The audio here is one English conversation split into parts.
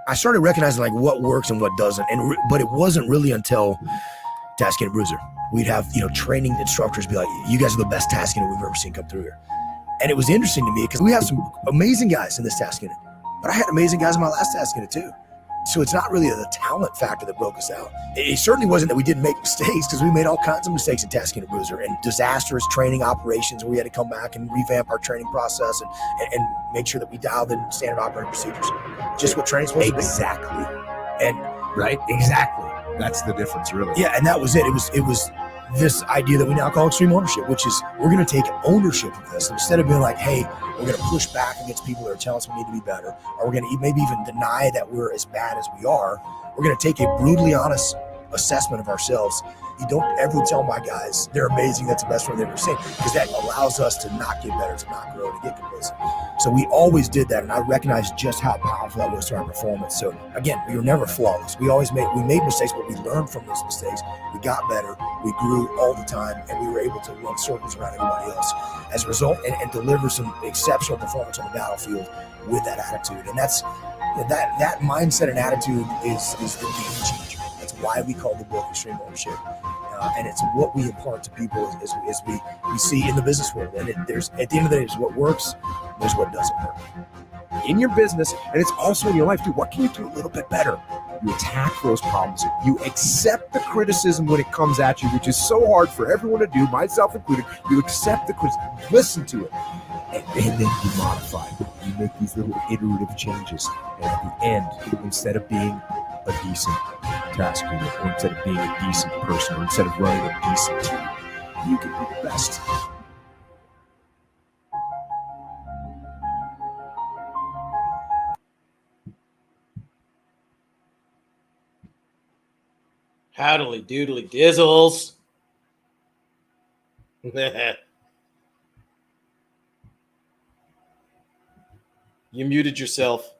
I started recognizing like what works and what doesn't. But it wasn't really until Tasking and Bruiser. We'd have, training instructors be like, you guys are the best tasking we've ever seen come through here. And it was interesting to me because we have some amazing guys in this tasking, but I had amazing guys in my last tasking too. So it's not really the talent factor that broke us out. It certainly wasn't that we didn't make mistakes, because we made all kinds of mistakes in Tasking and Bruiser and disastrous training operations where we had to come back and revamp our training process and make sure that we dialed in standard operating procedures. Just what training's supposed to be. Exactly. And right? Exactly. That's the difference, really. Yeah, and that was it. It was this idea that we now call extreme ownership, which is we're going to take ownership of this. Instead of being like, hey, we're going to push back against people that are telling us we need to be better, or we're going to maybe even deny that we're as bad as we are, we're going to take a brutally honest assessment of ourselves. You don't ever tell my guys they're amazing, that's the best one they've ever seen, because that allows us to not get better, to not grow, to get complacent. So we always did that, and I recognized just how powerful that was to our performance. So again, we were never flawless. We made mistakes, but we learned from those mistakes. We got better, we grew all the time, and we were able to run circles around everybody else as a result, and deliver some exceptional performance on the battlefield with that attitude. And that mindset and attitude is the game changer. That's why we call the book Extreme Ownership. And it's what we impart to people as we see in the business world. And there's, at the end of the day, there's what works, there's what doesn't work. In your business, and it's also in your life too. What can you do a little bit better? You attack those problems. You accept the criticism when it comes at you, which is so hard for everyone to do, myself included. You accept the criticism, listen to it, and then you modify it. You make these little iterative changes. And at the end, instead of being a decent task unit, or instead of being a decent person, or instead of running a decent team, you can be the best. Howdily doodly dizzles. You muted yourself.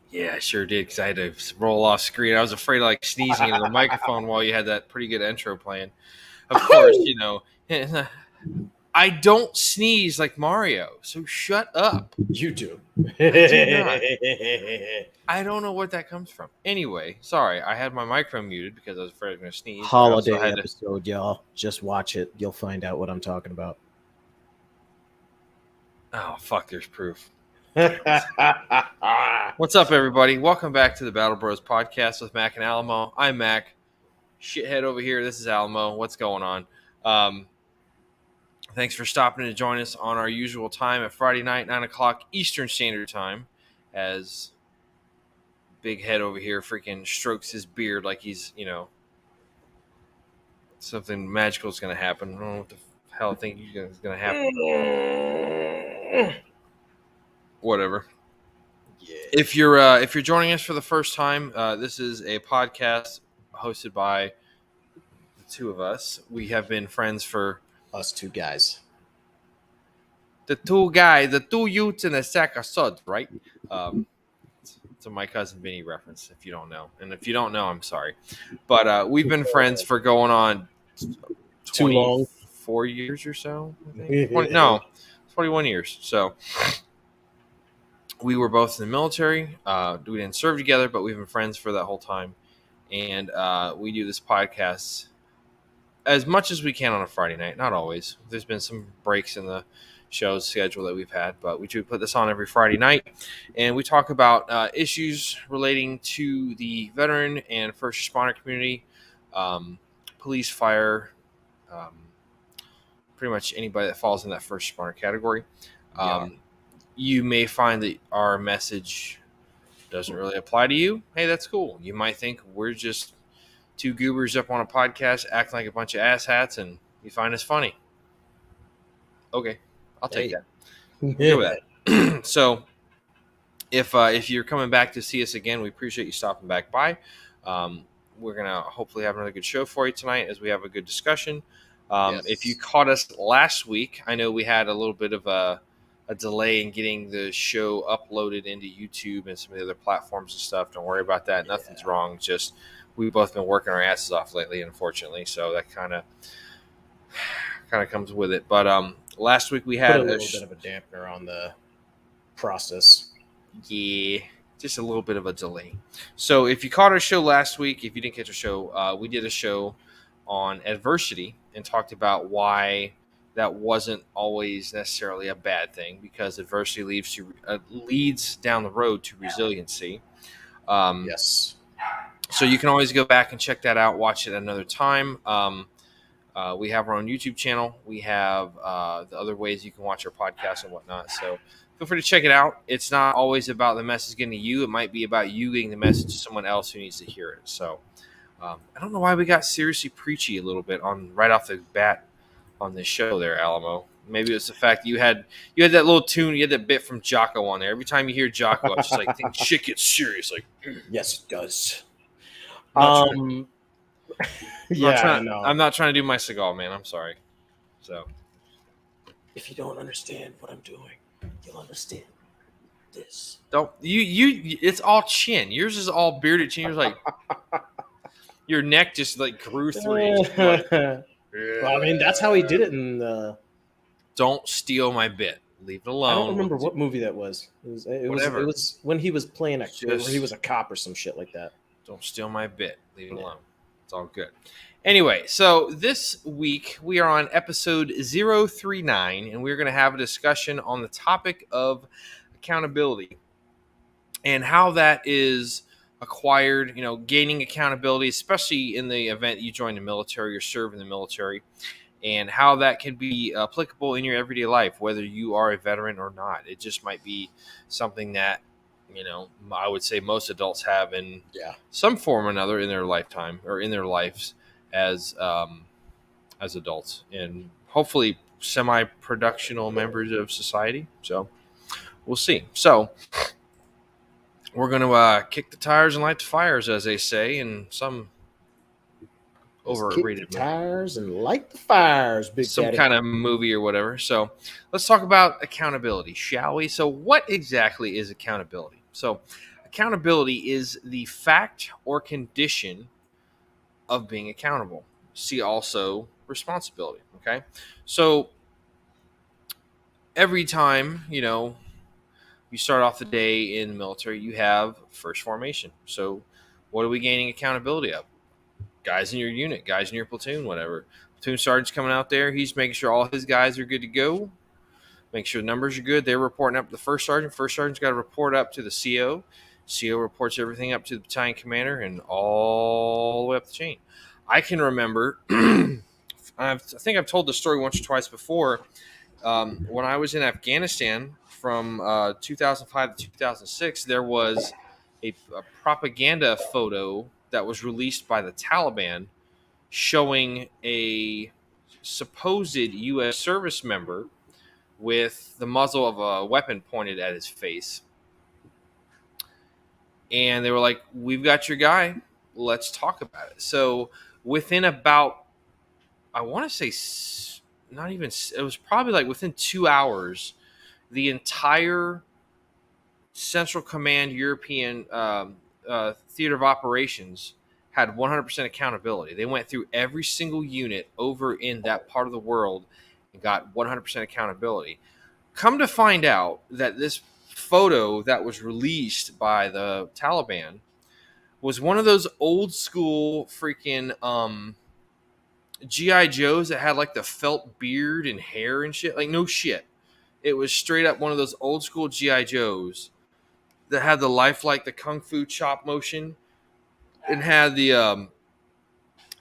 Yeah, I sure did, because I had to roll off screen. I was afraid of sneezing into the microphone while you had that pretty good intro playing. Of course, I don't sneeze like Mario, so shut up. You do. I do not. I don't know what that comes from. Anyway, sorry, I had my microphone muted because I was afraid I was going to sneeze. Holiday episode, y'all. Just watch it. You'll find out what I'm talking about. Oh, fuck, there's proof. What's up, everybody? Welcome back to the Battle Bros podcast with Mac and Alamo. I'm Mac. Shithead over here. This is Alamo. What's going on? Thanks for stopping to join us on our usual time at Friday night, 9 o'clock Eastern Standard Time, as Big Head over here freaking strokes his beard like he's, something magical is going to happen. I don't know what the hell I think is going to happen. Whatever. Yeah. If you're joining us for the first time, this is a podcast hosted by the two of us. We have been friends for Us two guys. the two youths in a sack of suds, right? It's a My Cousin Vinny reference, if you don't know. And if you don't know, I'm sorry. But we've been friends for going on Too long. 24 years or so, I think. 21 years. So we were both in the military. We didn't serve together, but we've been friends for that whole time. And we do this podcast as much as we can on a Friday night. Not always. There's been some breaks in the show's schedule that we've had, but we do put this on every Friday night. And we talk about issues relating to the veteran and first responder community, police, fire, pretty much anybody that falls in that first responder category. You may find that our message doesn't really apply to you. Hey, that's cool. You might think we're just two goobers up on a podcast acting like a bunch of asshats, and you find us funny. Okay, I'll take that. Good with that. So, if you're coming back to see us again, we appreciate you stopping back by. We're gonna hopefully have another good show for you tonight as we have a good discussion. Yes. If you caught us last week, I know we had a little bit of a delay in getting the show uploaded into YouTube and some of the other platforms and stuff. Don't worry about that. Nothing's wrong. Just we've both been working our asses off lately, unfortunately. So that kind of comes with it. But last week we had Put a little bit of a dampener on the process. Yeah. just a little bit of a delay. So if you caught our show last week, if you didn't catch our show, we did a show on adversity and talked about why that wasn't always necessarily a bad thing, because adversity leads down the road to resiliency. Yes. So you can always go back and check that out, watch it another time. We have our own YouTube channel. We have the other ways you can watch our podcast and whatnot. So feel free to check it out. It's not always about the message getting to you. It might be about you getting the message to someone else who needs to hear it. So I don't know why we got seriously preachy a little bit on right off the bat on this show there, Alamo. Maybe it's the fact that you had that little tune, you had that bit from Jocko on there. Every time you hear Jocko, it's just like shit gets serious. Like, Yes, it does. I'm Yeah, no. I'm not trying to do my cigar, man. I'm sorry. So If you don't understand what I'm doing, you'll understand this. don't you it's all chin. Yours is all bearded chin. Yours like your neck just like grew 3 inches. Like, Well, I mean, that's how he did it in the. don't steal my bit. Leave it alone. I don't remember what movie that was. It Whatever. was when he was playing where Just- he was a cop or some shit like that. Don't steal my bit. Leave it Yeah. alone. It's all good. Anyway, so this week we are on episode 039, and we're going to have a discussion on the topic of accountability and how that is acquired, gaining accountability, especially in the event you join the military or serve in the military, and how that can be applicable in your everyday life, whether you are a veteran or not. It just might be something that, I would say most adults have in some form or another in their lifetime or in their lives as adults, and hopefully semi-productional members of society. So we'll see. So we're going to kick the tires and light the fires, as they say in some overrated Kick the movie. tires and light the fires, big Some daddy. kind of movie or whatever. So let's talk about accountability, shall we? So what exactly is accountability? So accountability is the fact or condition of being accountable. See also responsibility. Okay. So every time, you start off the day in the military, you have first formation. So what are we gaining accountability of? Guys in your unit, guys in your platoon, whatever. Platoon sergeant's coming out there. He's making sure all his guys are good to go. Make sure the numbers are good. They're reporting up to the first sergeant. First sergeant's got to report up to the CO. CO reports everything up to the battalion commander and all the way up the chain. I can remember, I think I've told this story once or twice before. When I was in Afghanistan from 2005 to 2006, there was a propaganda photo that was released by the Taliban showing a supposed U.S. service member with the muzzle of a weapon pointed at his face. And they were like, we've got your guy. Let's talk about it. So within about, I want to say not even, it was probably like within 2 hours, the entire Central Command European Theater of Operations had 100% accountability. They went through every single unit over in that part of the world and got 100% accountability. Come to find out that this photo that was released by the Taliban was one of those old school freaking G.I. Joes that had like the felt beard and hair and shit. Like, no shit. It was straight up one of those old school G.I. Joes that had the lifelike, the kung fu chop motion, and had the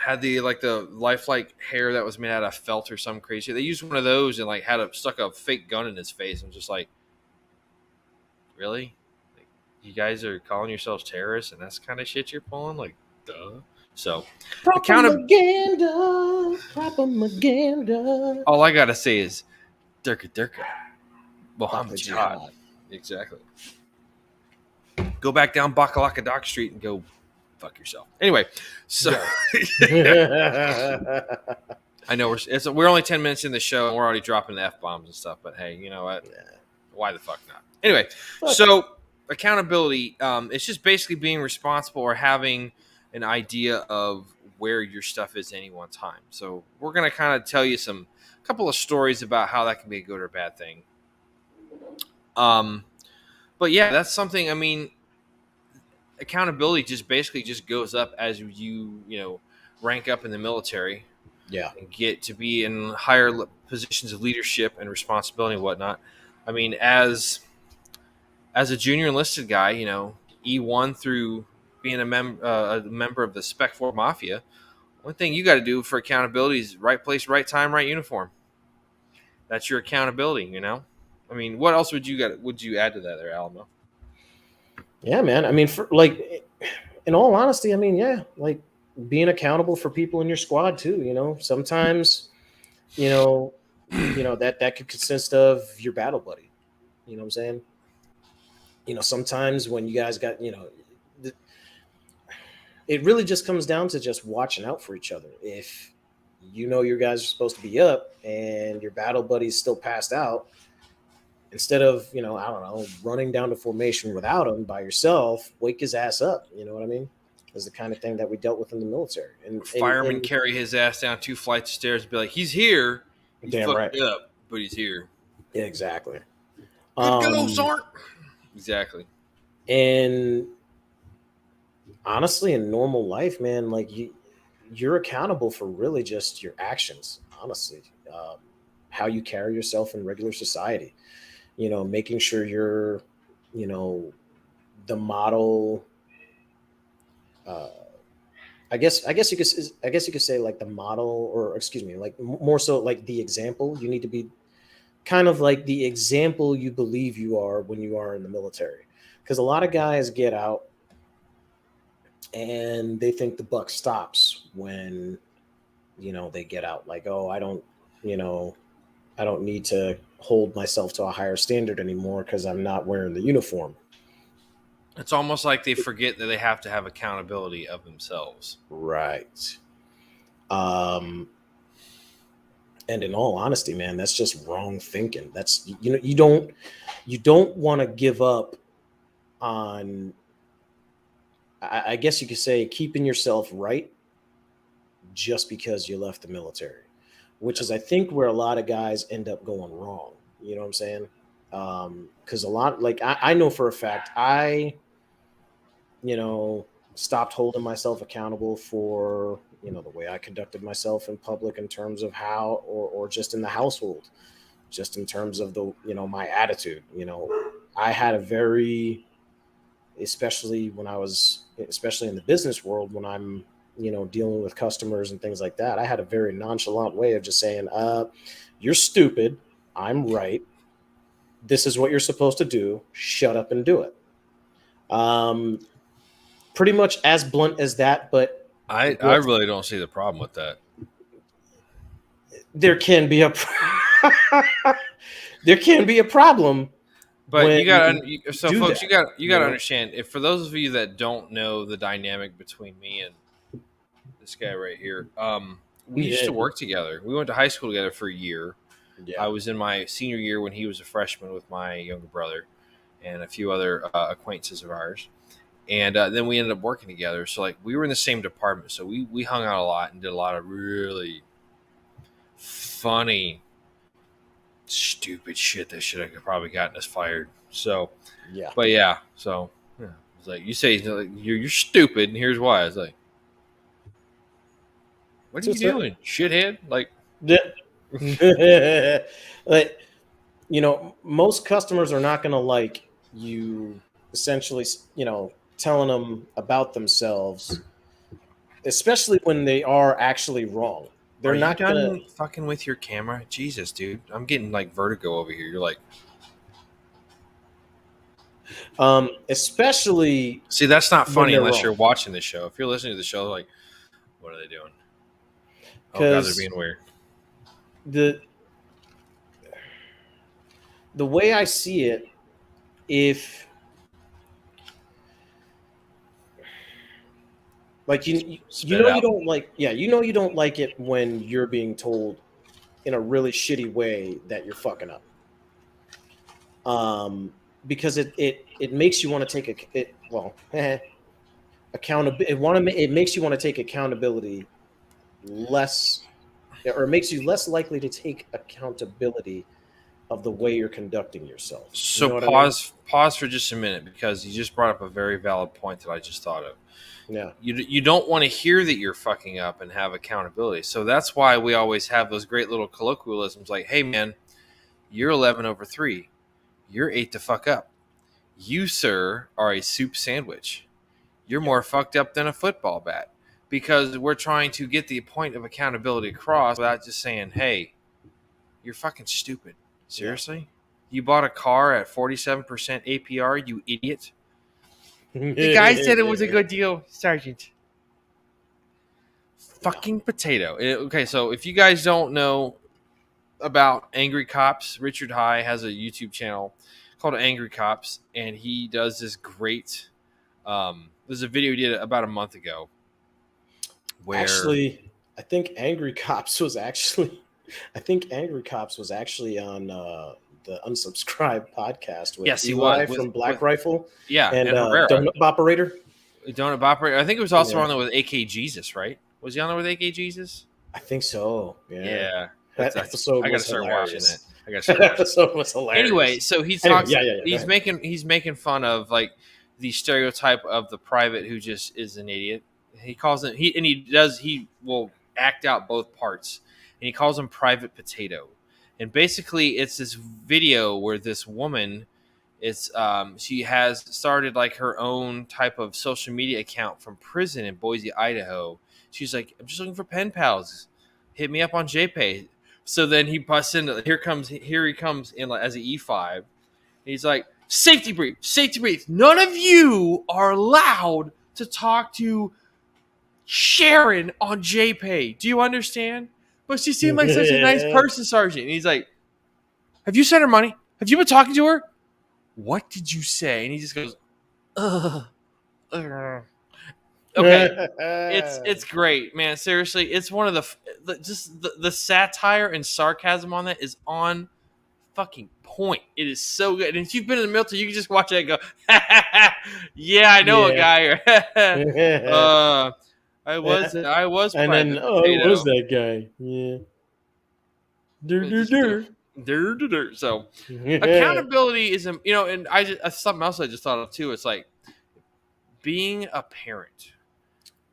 like the lifelike hair that was made out of felt or some crazy. They used one of those and like stuck a fake gun in his face and just like, really? Like, you guys are calling yourselves terrorists and that's kind of shit you're pulling? Like, duh. So Propaganda. all I gotta say is Durka Durka. Muhammad Fuck the Jihad. jihad. Exactly. Go back down Bakalaka Dock Street and go fuck yourself. Anyway, so I know we're only 10 minutes in the show and we're already dropping the F-bombs and stuff, but hey, you know what? Why the fuck not? Anyway, so accountability, it's just basically being responsible or having an idea of where your stuff is at any one time. So we're going to kind of tell you a couple of stories about how that can be a good or bad thing. But yeah, that's something, I mean, accountability just basically just goes up as you rank up in the military Yeah. and get to be in higher positions of leadership and responsibility and whatnot. I mean, as a junior enlisted guy, E1 through being a member of the Spec 4 Mafia, one thing you got to do for accountability is right place, right time, right uniform. That's your accountability, I mean, what else would you add to that there, Alamo? Yeah, man. I mean, in all honesty, I mean, yeah, like being accountable for people in your squad too. Sometimes, that could consist of your battle buddy. You know what I'm saying? Sometimes when you guys got, it really just comes down to just watching out for each other. If your guys are supposed to be up and your battle buddy's still passed out, instead of, I don't know, running down to formation without him by yourself, wake his ass up. You know what I mean? Is the kind of thing that we dealt with in the military. And Fireman carry his ass down 2 flights of stairs and be like, he's here. He's damn fucked right. up, but he's here. Yeah, exactly. Good go, Sark. Exactly. And honestly, in normal life, man, like you're accountable for really just your actions, honestly. How you carry yourself in regular society. Making sure you're, the model. I guess you could say like the model, or excuse me, like more so like the example. You need to be kind of like the example you believe you are when you are in the military, because a lot of guys get out and they think the buck stops when they get out. Like, oh, I don't need to hold myself to a higher standard anymore because I'm not wearing the uniform. It's almost like they forget that they have to have accountability of themselves. Right. And in all honesty, man, that's just wrong thinking. That's, you don't want to give up on, I guess you could say, keeping yourself right just because you left the military, which is, I think, where a lot of guys end up going wrong. You know what I'm saying? Because a lot, like I know for a fact, I stopped holding myself accountable for, the way I conducted myself in public in terms of how, or just in the household, just in terms of the, my attitude. I had a very, especially in the business world, when I'm, dealing with customers and things like that, I had a very nonchalant way of just saying, you're stupid. I'm right. This is what you're supposed to do. Shut up and do it. Pretty much as blunt as that, but I really don't see the problem with that. There can be a problem. But you got folks, that, you got to understand, if for those of you that don't know the dynamic between me and this guy right here, we used to work together. We went to high school together for a year. Yeah. I was in my senior year when he was a freshman with my younger brother and a few other acquaintances of ours. And then we ended up working together. So, like, we were in the same department. So we hung out a lot and did a lot of really funny, stupid shit that should have probably gotten us fired. So, yeah. But yeah, so yeah, it's like you say, you're stupid, and here's why. I was like, what are you doing, shithead? Like, like, most customers are not going to like you essentially, telling them about themselves, especially when they are actually wrong. They're not gonna fucking with your camera. Jesus, dude, I'm getting like vertigo over here. You're like, especially. See, that's not funny unless wrong. You're watching the show. If you're listening to the show, like, what are they doing? Oh God, they're being weird. The way I see it, if like you don't like, you don't like it when you're being told in a really shitty way that you're fucking up. Because it makes you want to take it makes you want to take accountability less, or it makes you less likely to take accountability of the way you're conducting yourself. So You know what I mean? pause for just a minute, because you just brought up a very valid point that I just thought of. Yeah. You don't want to hear that you're fucking up and have accountability. So that's why we always have those great little colloquialisms like, hey man, you're 11/3. You're 8 to fuck up. You, sir, are a soup sandwich. You're more fucked up than a football bat. Because we're trying to get the point of accountability across without just saying, hey, you're fucking stupid. Seriously? You bought a car at 47% APR, you idiot. The guy said it was a good deal, Sergeant. Fucking potato. Okay, so if you guys don't know about Angry Cops, Richard High has a YouTube channel called Angry Cops, and he does this great. There's a video he did about a month ago. Where Actually, I think Angry Cops was actually on the Unsubscribed podcast with Yes, he Eli was, from Black with- Rifle yeah, and Herrera. Donut Operator. Donut Operator. I think it was also Yeah. on there with AK Jesus, right? Was he on there with AK Jesus? I think so. Yeah. That episode I gotta was start hilarious. watching it. I gotta start That watching it. episode was hilarious. Anyway, so he Anyway, talks. yeah. Go He's ahead. making fun of like the stereotype of the private who just is an idiot. He calls it he will act out both parts, and he calls him Private Potato. And basically, it's this video where this woman she has started like her own type of social media account from prison in Boise, Idaho. She's like, I'm just looking for pen pals. Hit me up on JPay. So then he busts in. Here he comes in like, as an E5. He's like, safety brief. None of you are allowed to talk to Sharon on JPay. Do you understand? But she seemed like such a nice person, Sergeant. And he's like, have you sent her money? Have you been talking to her? What did you say? And he just goes, ugh. Okay. It's great, man. Seriously, it's one of the satire and sarcasm on that is on fucking point. It is so good. And if you've been in the military, you can just watch it and go, yeah, I know a guy. I was and then Private what was Potato. that guy? Yeah. So accountability is, and something else I just thought of too. It's like being a parent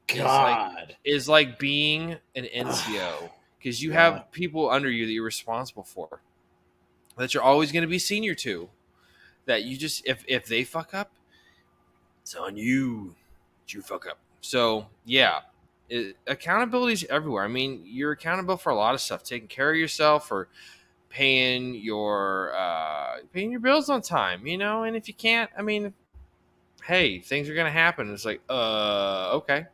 God. is like being an NCO, because you have people under you that you're responsible for, that you're always going to be senior to, that you just if they fuck up, it's on you. You fuck up. So yeah, accountability is everywhere. I mean, you're accountable for a lot of stuff, taking care of yourself or paying your bills on time, and if you can't, I mean, hey, things are gonna happen. It's like, okay,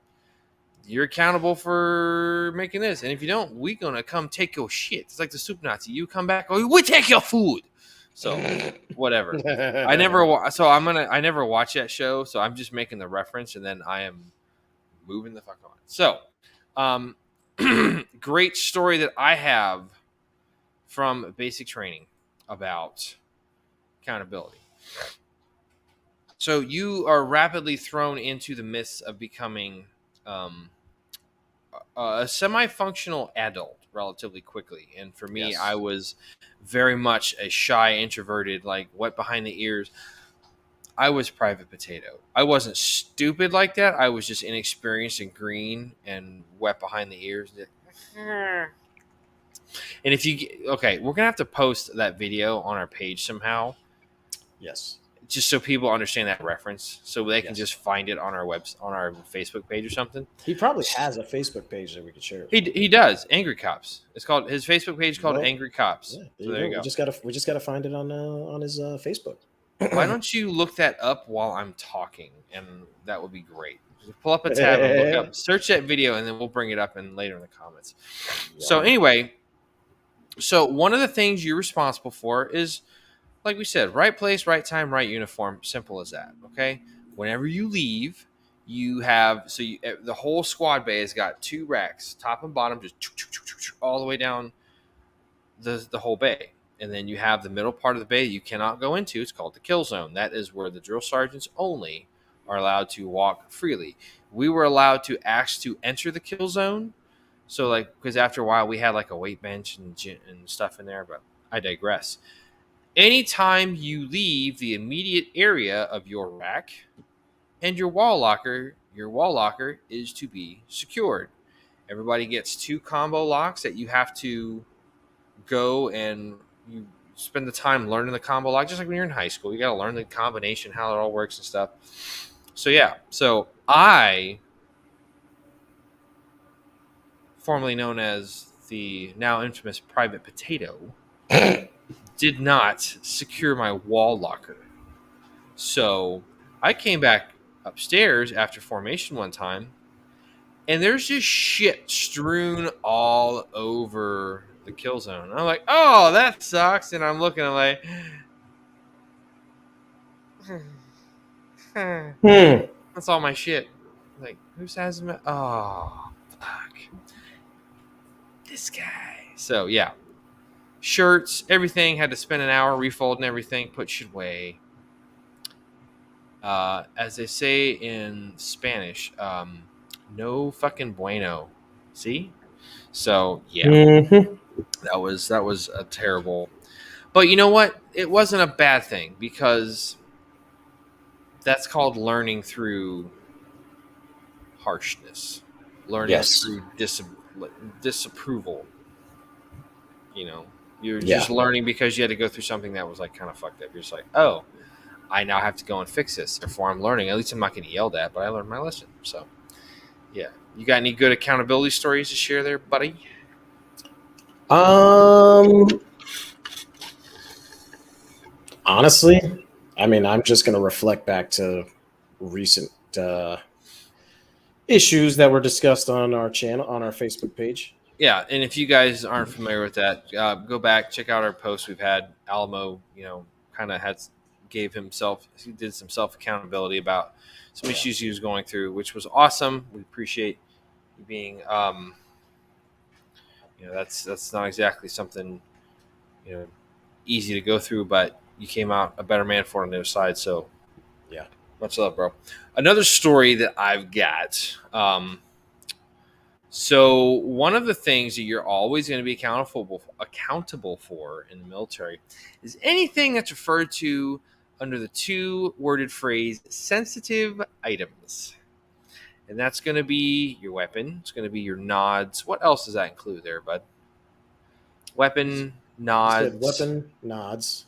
you're accountable for making this, and if you don't, we gonna come take your shit. It's like the soup Nazi. You come back, we take your food. So whatever. I never watch that show, so I'm just making the reference, and then I am moving the fuck on. So, great story that I have from basic training about accountability. So you are rapidly thrown into the midst of becoming a semi-functional adult relatively quickly. And for me, Yes. I was very much a shy, introverted, like wet behind the ears. I was Private Potato. I wasn't stupid like that. I was just inexperienced and green and wet behind the ears. And if we're going to have to post that video on our page somehow. Yes. Just so people understand that reference, so they can Yes. just find it on our on our Facebook page or something. He probably has a Facebook page that we could share. He does. Angry Cops. It's called, his Facebook page is called Well, Angry Cops. Yeah, So there you go. We just gotta find it on his Facebook. Why don't you look that up while I'm talking, and that would be great. Just pull up a tab and look up, search that video, and then we'll bring it up in later in the comments. So anyway, one of the things you're responsible for is, like we said, right place, right time, right uniform. Simple as that. Okay. Whenever you leave, you have the whole squad bay has got 2 racks, top and bottom, just all the way down the whole bay. And then you have the middle part of the bay you cannot go into. It's called the kill zone. That is where the drill sergeants only are allowed to walk freely. We were allowed to ask to enter the kill zone. So because after a while we had like a weight bench and stuff in there, but I digress. anytime you leave the immediate area of your rack and your wall locker is to be secured. Everybody gets 2 combo locks that you have to go and you spend the time learning the combo lock, just like when you're in high school. You got to learn the combination, how it all works and stuff. So yeah, so I, formerly known as the now infamous Private Potato, did not secure my wall locker. So I came back upstairs after formation one time, and there's just shit strewn all over the kill zone. I'm like, oh, that sucks. And I'm looking, I'm like, that's all my shit. Like, who's has my? Oh, fuck. This guy. So, yeah. Shirts, everything. Had to spend an hour refolding everything, put shit away. As they say in Spanish, no fucking bueno. See? So, yeah. Mhm. That was a terrible. But you know what? It wasn't a bad thing, because that's called learning through harshness. Learning Yes. through disapproval. You know, you're Yeah. just learning because you had to go through something that was like kind of fucked up. You're just like, oh, I now have to go and fix this. Therefore, I'm learning. At least I'm not getting yelled at, but I learned my lesson. So, yeah. You got any good accountability stories to share there, buddy? Honestly, I mean, I'm just going to reflect back to recent issues that were discussed on our channel, on our Facebook page. Yeah, and if you guys aren't familiar with that, go back, check out our posts. We've had Alamo, kind of he did some self accountability about some issues he was going through, which was awesome. We appreciate you being, that's not exactly something, easy to go through, but you came out a better man for it on the other side. So, Yeah. much love, bro. Another story that I've got. So one of the things that you're always going to be accountable for in the military is anything that's referred to under the 2-worded phrase sensitive items. And that's going to be your weapon. It's going to be your nods. What else does that include there, bud? Weapon, nods. Weapon, nods.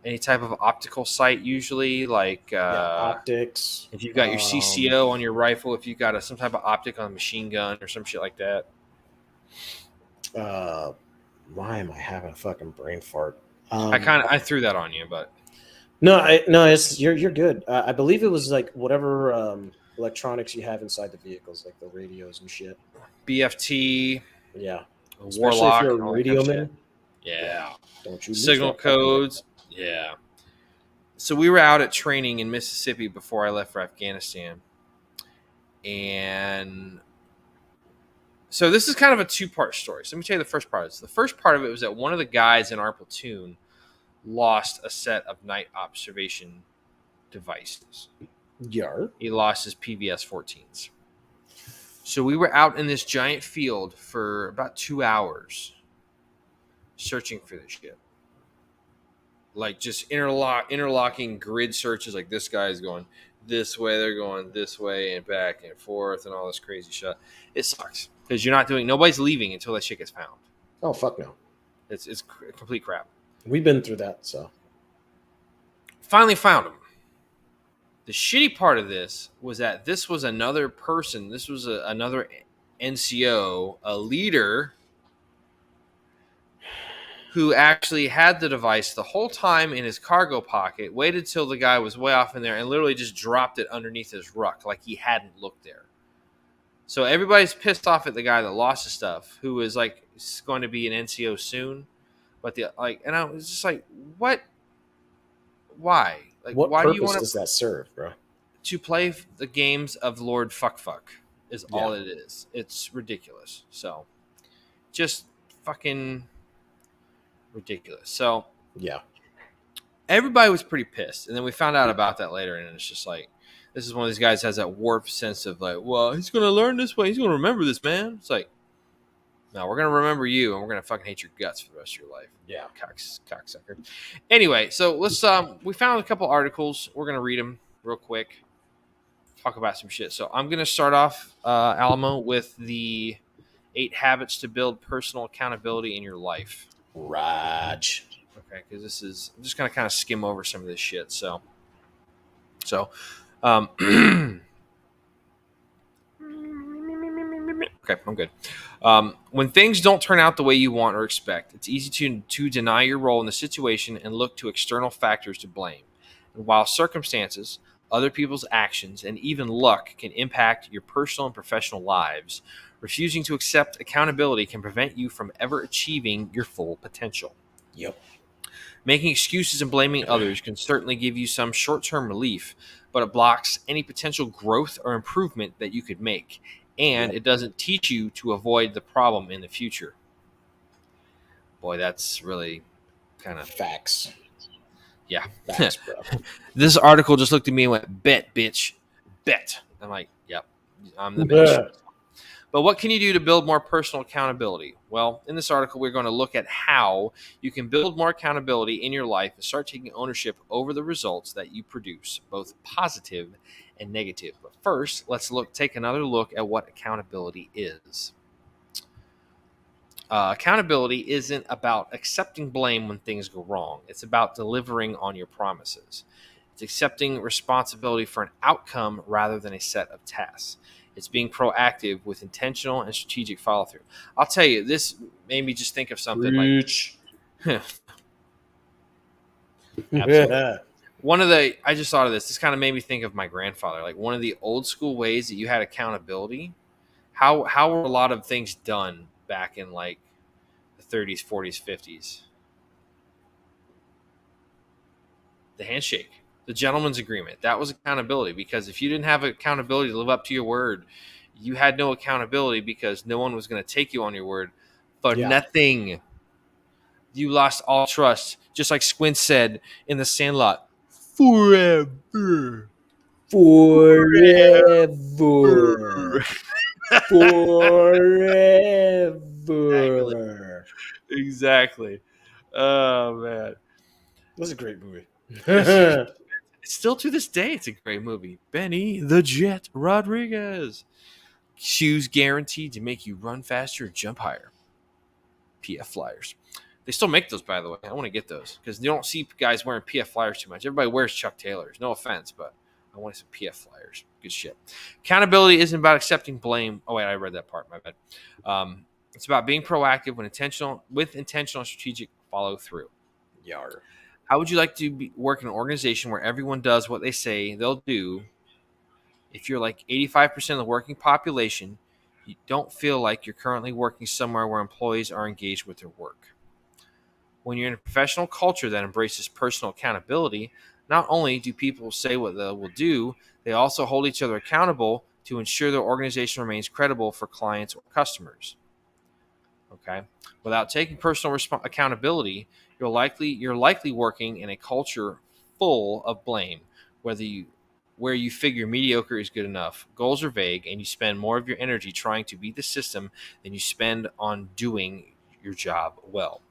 Any type of optical sight, usually, like optics. if you've got your CCO on your rifle, if you've got some type of optic on a machine gun or some shit like that. Why am I having a fucking brain fart? I threw that on you, but it's you're good. I believe it was like whatever electronics you have inside the vehicles, like the radios and shit. BFT, Yeah, Warlock, especially if you're a all that kind of radioman. shit. Yeah. Don't you Signal lose that fucking codes. Yeah. So we were out at training in Mississippi before I left for Afghanistan. And so this is kind of a 2-part story. So let me tell you the first part. The first part of it was that one of the guys in our platoon lost a set of night observation devices. Yar. He lost his PVS 14s. So we were out in this giant field for about 2 hours searching for this shit. Like just interlocking grid searches. Like this guy's going this way, they're going this way and back and forth and all this crazy shit. It sucks because nobody's leaving until that shit gets found. Oh fuck no. It's complete crap. We've been through that, so Finally found him. The shitty part of this was that this was another person. This was another NCO, a leader who actually had the device the whole time in his cargo pocket, waited till the guy was way off in there, and literally just dropped it underneath his ruck like he hadn't looked there. So everybody's pissed off at the guy that lost his stuff, who is like going to be an NCO soon. But and I was just like, what? Why? Like, what why purpose do you want does that serve, bro? to play the games of Lord Fuck is all Yeah. it is. It's ridiculous. So just fucking ridiculous. So Yeah. everybody was pretty pissed. And then we found out about that later. And it's just like, this is one of these guys has that warped sense of like, well, he's going to learn this way. He's going to remember this, man. It's like, No, we're gonna remember you, and we're gonna fucking hate your guts for the rest of your life. Yeah. Cocksucker. Anyway, so let's we found a couple articles. We're gonna read them real quick. Talk about some shit. So I'm gonna start off, Alamo, with the 8 habits to build personal accountability in your life. Raj. Okay, because this is I'm just gonna kind of skim over some of this shit. So okay, I'm good. When things don't turn out the way you want or expect, it's easy to deny your role in the situation and look to external factors to blame. And while circumstances, other people's actions, and even luck can impact your personal and professional lives, refusing to accept accountability can prevent you from ever achieving your full potential. Yep. Making excuses and blaming others can certainly give you some short-term relief, but it blocks any potential growth or improvement that you could make, and it doesn't teach you to avoid the problem in the future. Boy, that's really kind of Facts. yeah. Facts, bro. This article just looked at me and went, "Bet, bitch, bet." I'm like, "Yep, I'm the bitch." But what can you do to build more personal accountability? Well, in this article, we're going to look at how you can build more accountability in your life and start taking ownership over the results that you produce, both positive and negative. But first, let's take another look at what accountability is. Accountability isn't about accepting blame when things go wrong. It's about delivering on your promises. It's accepting responsibility for an outcome rather than a set of tasks. It's being proactive with intentional and strategic follow through. I'll tell you, this made me just think of something Reach. like Absolutely. I just thought of this. This kind of made me think of my grandfather. Like one of the old school ways that you had accountability. How were a lot of things done back in like the 30s, 40s, 50s? The handshake. The gentleman's agreement. That was accountability, because if you didn't have accountability to live up to your word, you had no accountability because no one was going to take you on your word for nothing. You lost all trust. Just like Squint said in The Sandlot. Forever. Forever. Exactly. Oh, man. That's a great movie. Still to this day, it's a great movie. Benny the Jet Rodriguez. Shoes guaranteed to make you run faster and jump higher. PF Flyers. They still make those, by the way. I want to get those because you don't see guys wearing PF Flyers too much. Everybody wears Chuck Taylors. No offense, but I want some PF Flyers. Good shit. Accountability isn't about accepting blame. Oh, wait, I read that part. My bad. It's about being proactive with intentional strategic follow through. Yar. How would you like to work in an organization where everyone does what they say they'll do? If you're like 85% of the working population, you don't feel like you're currently working somewhere where employees are engaged with their work. When you're in a professional culture that embraces personal accountability, not only do people say what they will do, they also hold each other accountable to ensure their organization remains credible for clients or customers. Okay? Without taking personal accountability, you're likely working in a culture full of blame, where you figure mediocre is good enough, goals are vague, and you spend more of your energy trying to beat the system than you spend on doing your job well.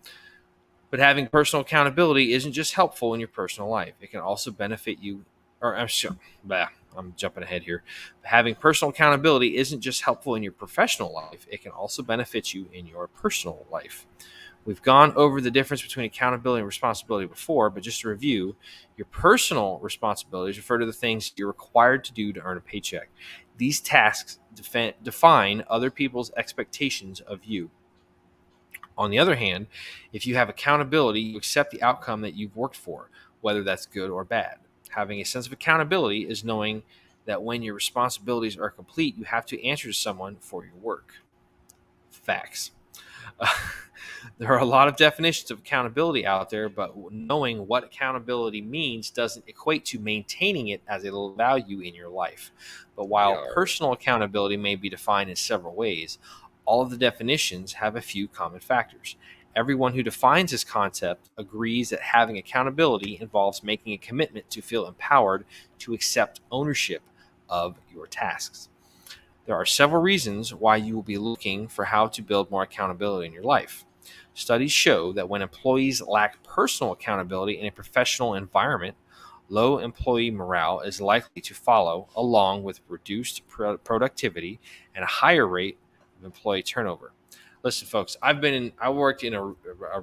But having personal accountability isn't just helpful in your personal life. It can also benefit you, I'm jumping ahead here. Having personal accountability isn't just helpful in your professional life. It can also benefit you in your personal life. We've gone over the difference between accountability and responsibility before, but just to review, your personal responsibilities refer to the things you're required to do to earn a paycheck. These tasks define other people's expectations of you. On the other hand, if you have accountability, you accept the outcome that you've worked for, whether that's good or bad. Having a sense of accountability is knowing that when your responsibilities are complete, you have to answer to someone for your work. Facts. There are a lot of definitions of accountability out there, but knowing what accountability means doesn't equate to maintaining it as a value in your life. But while personal accountability may be defined in several ways, all of the definitions have a few common factors. Everyone who defines this concept agrees that having accountability involves making a commitment to feel empowered to accept ownership of your tasks. There are several reasons why you will be looking for how to build more accountability in your life. Studies show that when employees lack personal accountability in a professional environment, low employee morale is likely to follow, along with reduced productivity and a higher rate of employee turnover. Listen, folks, I worked in a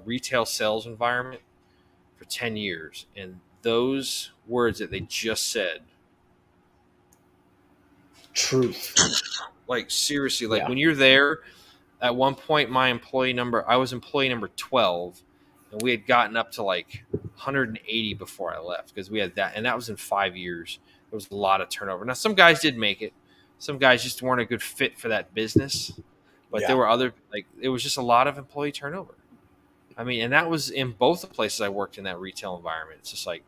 retail sales environment for 10 years, and those words that they just said, Truth. like seriously, like Yeah. when you're there, at one point I was employee number 12, and we had gotten up to like 180 before I left, because we had that, and that was in 5 years. There was a lot of turnover. Now some guys did make it, some guys just weren't a good fit for that business, but there were other, like, it was just a lot of employee turnover. I mean, and that was in both the places I worked in that retail environment. It's like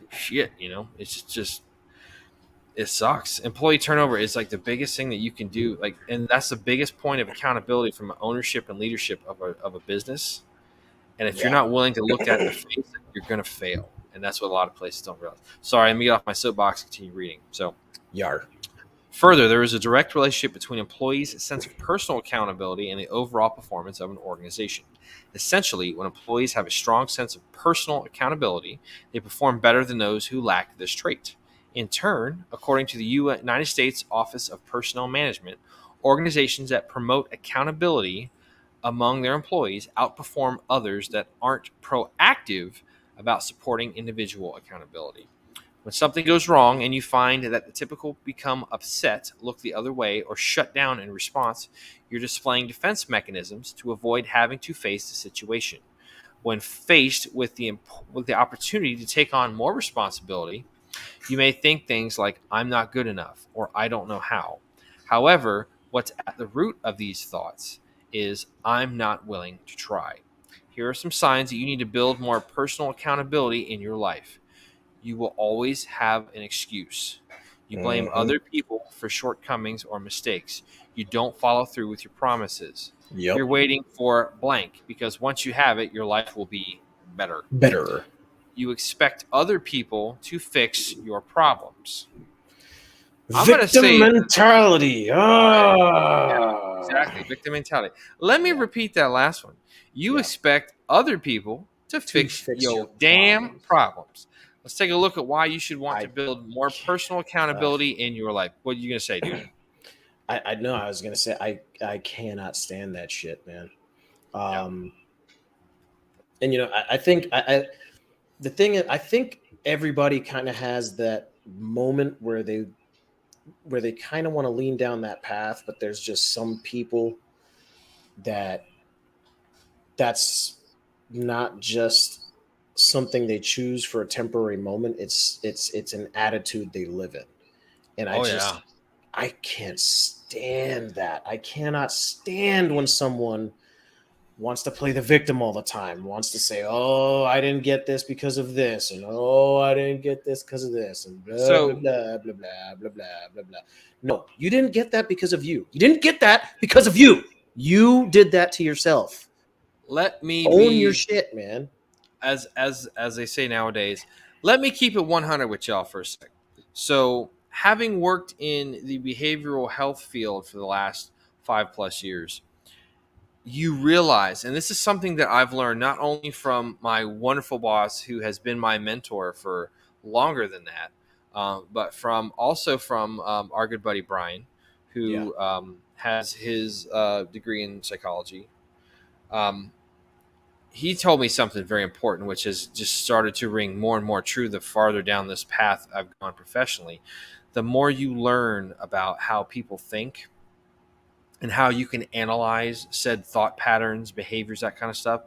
shit, it's just, it sucks. Employee turnover is like the biggest thing that you can do. Like, and that's the biggest point of accountability from ownership and leadership of a business. And if you're not willing to look at the face, you're going to fail. And that's what a lot of places don't realize. Sorry, let me get off my soapbox and continue reading. So, further, there is a direct relationship between employees' sense of personal accountability and the overall performance of an organization. Essentially, when employees have a strong sense of personal accountability, they perform better than those who lack this trait. In turn, according to the United States Office of Personnel Management, organizations that promote accountability among their employees outperform others that aren't proactive about supporting individual accountability. When something goes wrong and you find that the typical become upset, look the other way, or shut down in response, you're displaying defense mechanisms to avoid having to face the situation. When faced with the opportunity to take on more responsibility, you may think things like, I'm not good enough, or I don't know how. However, what's at the root of these thoughts is, I'm not willing to try. Here are some signs that you need to build more personal accountability in your life. You will always have an excuse. You blame other people for shortcomings or mistakes. You don't follow through with your promises. You're waiting for blank, because once you have it, your life will be better. You expect other people to fix your problems. Victim mentality. Yeah, exactly. Victim mentality. Let me repeat that last one. You expect other people to fix your damn problems. Let's take a look at why you should want to build more personal accountability in your life. What are you going to say, dude? I know. I was going to say, I cannot stand that shit, man. And, I think the thing is, I think everybody kind of has that moment where they kind of want to lean down that path, but there's just some people that's not just something they choose for a temporary moment. It's an attitude they live in. And I can't stand that. I cannot stand when someone wants to play the victim all the time, wants to say, oh, I didn't get this because of this, and oh, I didn't get this because of this, and blah, blah, blah, blah, blah, blah, blah, blah, blah. No, you didn't get that because of you. You didn't get that because of you. You did that to yourself. Let me own your shit, man. As they say nowadays, let me keep it 100 with y'all for a sec. So, having worked in the behavioral health field for the last 5+ years, you realize, and this is something that I've learned not only from my wonderful boss, who has been my mentor for longer than that, but from our good buddy Brian, who has his degree in psychology. He told me something very important, which has just started to ring more and more true the farther down this path I've gone professionally. The more you learn about how people think and how you can analyze said thought patterns, behaviors, that kind of stuff,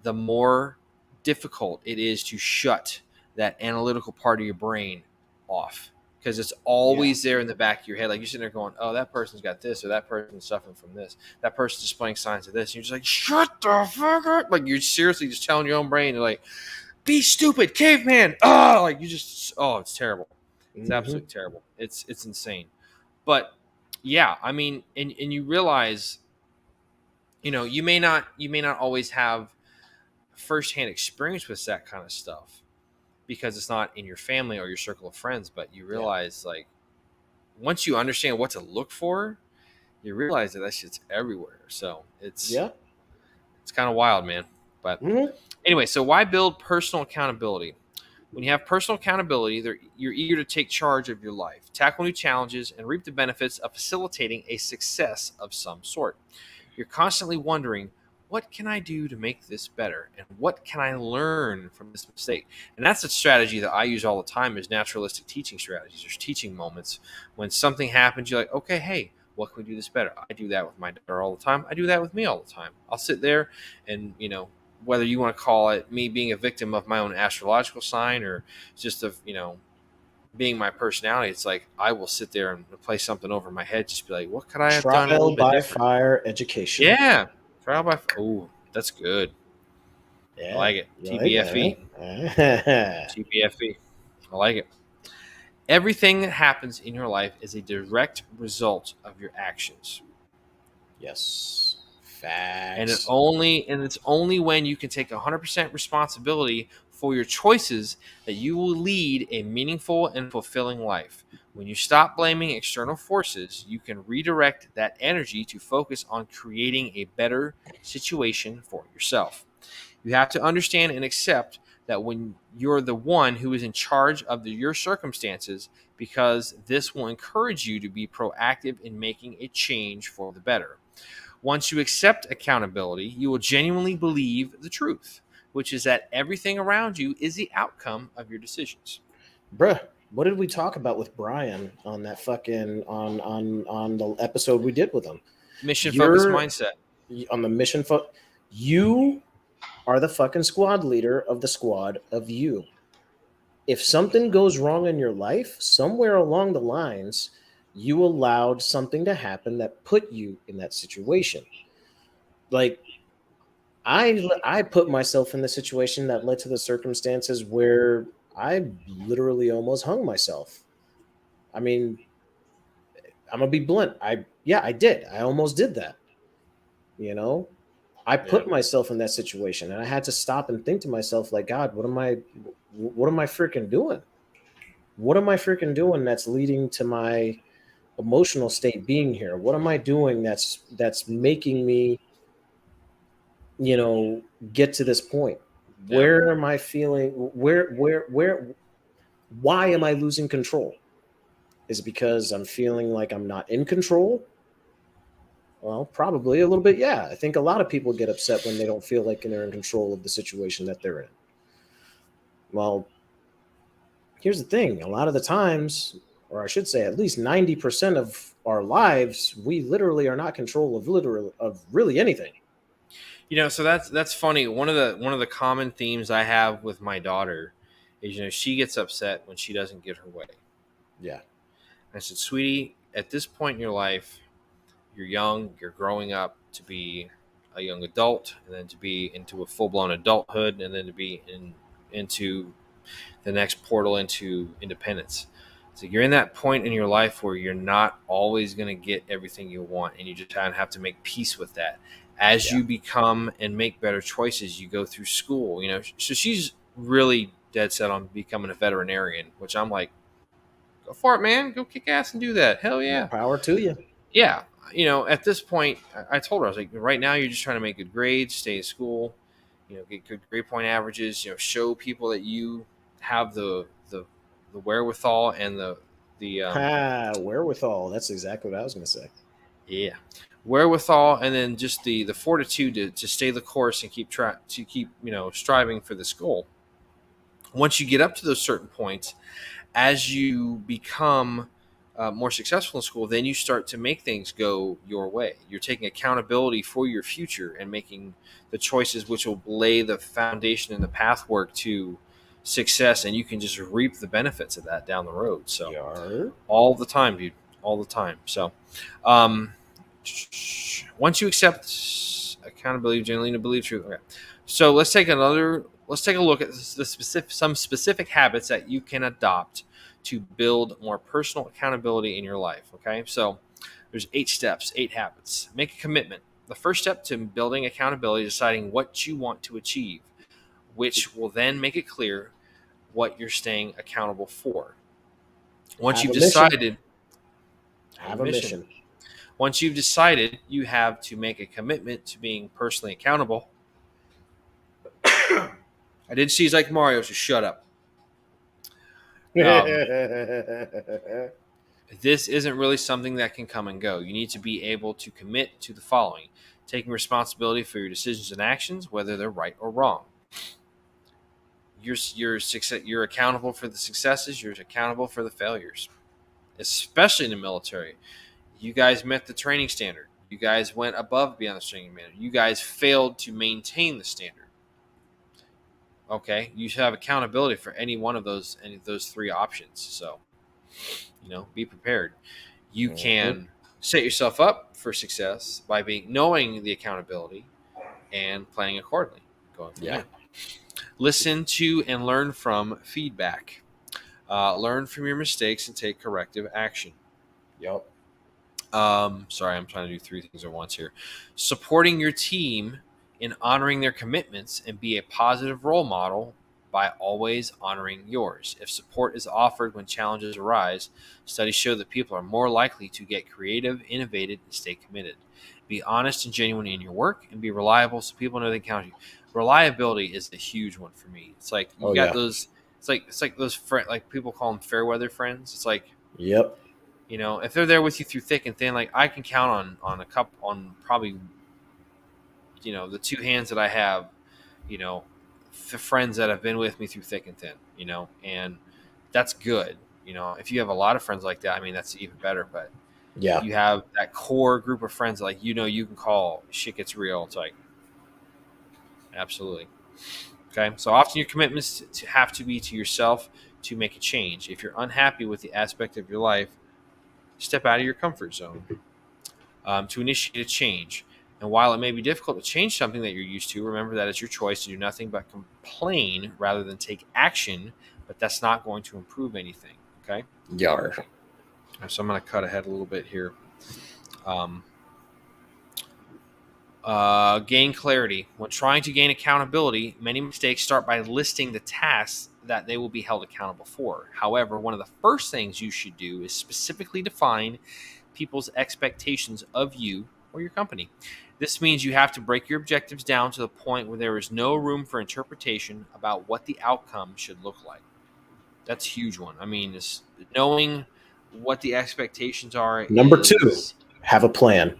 the more difficult it is to shut that analytical part of your brain off, because it's always there in the back of your head. Like, you're sitting there going, oh, that person's got this, or that person's suffering from this, that person's displaying signs of this. And you're just like, shut the fuck up. Like, you're seriously just telling your own brain, like, be stupid, caveman. Oh, like, it's terrible. It's absolutely terrible. It's insane. But yeah, I mean, and you realize, you may not always have firsthand experience with that kind of stuff, because it's not in your family or your circle of friends, but you realize, like, once you understand what to look for, you realize that shit's everywhere. So it's Yeah. kind of wild, man. But Mhm. anyway, so why build personal accountability? When you have personal accountability, you're eager to take charge of your life, tackle new challenges, and reap the benefits of facilitating a success of some sort. You're constantly wondering, what can I do to make this better? And what can I learn from this mistake? And that's a strategy that I use all the time is naturalistic teaching strategies. There's teaching moments when something happens, you're like, okay, hey, what can we do this better? I do that with my daughter all the time. I do that with me all the time. I'll sit there and, whether you want to call it me being a victim of my own astrological sign or just of, being my personality, it's like I will sit there and play something over my head, just be like, what could I have done a Trial little bit by different? fire education. Yeah. Trial by oh, that's good. Yeah. I like it. You like that, TBFE. huh? TBFE. I like it. Everything that happens in your life is a direct result of your actions. Yes. And Facts. it's only when you can take 100% responsibility for your choices that you will lead a meaningful and fulfilling life. When you stop blaming external forces, you can redirect that energy to focus on creating a better situation for yourself. You have to understand and accept that when you're the one who is in charge of your circumstances, because this will encourage you to be proactive in making a change for the better. Once you accept accountability, you will genuinely believe the truth, which is that everything around you is the outcome of your decisions. Bruh, what did we talk about with Brian on that fucking on the episode we did with him? Mission focused You're mindset. on the mission you are the fucking squad leader of the squad of you. If something goes wrong in your life, somewhere along the lines, you allowed something to happen that put you in that situation. Like I put myself in the situation that led to the circumstances where I literally almost hung myself. I mean, I'm gonna be blunt. I did. I almost did that. You know, I put myself in that situation, and I had to stop and think to myself, like, God, what am I freaking doing? What am I freaking doing that's leading to my emotional state being here? What am I doing that's making me, get to this point? Yeah. Where am I feeling? Where? Why am I losing control? Is it because I'm feeling like I'm not in control? Well, probably a little bit. Yeah, I think a lot of people get upset when they don't feel like they're in control of the situation that they're in. Well, here's the thing: a lot of the times, or I should say, at least 90% of our lives, we literally are not control of really anything. So that's funny. One of the common themes I have with my daughter is, she gets upset when she doesn't get her way. Yeah. I said, sweetie, at this point in your life, you're young, you're growing up to be a young adult, and then to be into a full-blown adulthood, and then to be into the next portal into independence. So you're in that point in your life where you're not always going to get everything you want, and you just have to make peace with that. As you become and make better choices, you go through school, So she's really dead set on becoming a veterinarian, which I'm like, go for it, man. Go kick ass and do that. Hell yeah. Power to you. Yeah. At this point, I told her, I was like, right now you're just trying to make good grades, stay in school, get good grade point averages, show people that you have the wherewithal and the wherewithal. That's exactly what I was going to say. Yeah. Wherewithal, and then just the fortitude to stay the course and keep striving for this goal. Once you get up to those certain points, as you become more successful in school, then you start to make things go your way. You're taking accountability for your future and making the choices which will lay the foundation and the pathwork to success, and you can just reap the benefits of that down the road. So all the time, dude, all the time. So once you accept accountability, genuinely believe truth. Okay. So let's take a look at some specific habits that you can adopt to build more personal accountability in your life. Okay. So there's 8 steps, 8 habits. Make a commitment. The first step to building accountability is deciding what you want to achieve, which will then make it clear what you're staying accountable for. Once you've decided, Have a mission. Once you've decided, you have to make a commitment to being personally accountable. I did see like Mario, so shut up. This isn't really something that can come and go. You need to be able to commit to the following: taking responsibility for your decisions and actions, whether they're right or wrong. You're accountable for the successes. You're accountable for the failures, especially in the military. You guys met the training standard. You guys went above and beyond the training standard. You guys failed to maintain the standard. Okay, you should have accountability for any of those three options. So, be prepared. You can set yourself up for success by knowing the accountability and planning accordingly. Going from there. Listen to and learn from feedback. Learn from your mistakes and take corrective action. Yep. Sorry, I'm trying to do three things at once here. Supporting your team in honoring their commitments and be a positive role model by always honoring yours. If support is offered when challenges arise, studies show that people are more likely to get creative, innovative, and stay committed. Be honest and genuine in your work and be reliable so people know they can count on you. Reliability is a huge one for me. It's like you got those. It's like those like people call them fair weather friends. It's like, yep. If they're there with you through thick and thin, like I can count on probably, the two hands that I have, the friends that have been with me through thick and thin, and that's good. If you have a lot of friends like that, I mean, that's even better. But yeah, you have that core group of friends like you can call. Shit gets real. It's like, absolutely. Okay, so often your commitments have to be to yourself to make a change. If you're unhappy with the aspect of your life, step out of your comfort zone to initiate a change. And while it may be difficult to change something that you're used to, remember that it's your choice to do nothing but complain rather than take action, but that's not going to improve anything, okay? Yar. So I'm going to cut ahead a little bit here. Gain clarity. When trying to gain accountability, many mistakes start by listing the tasks that they will be held accountable for. However, one of the first things you should do is specifically define people's expectations of you or your company. This means you have to break your objectives down to the point where there is no room for interpretation about what the outcome should look like. That's a huge one. I mean, knowing what the expectations are. Number 2, have a plan.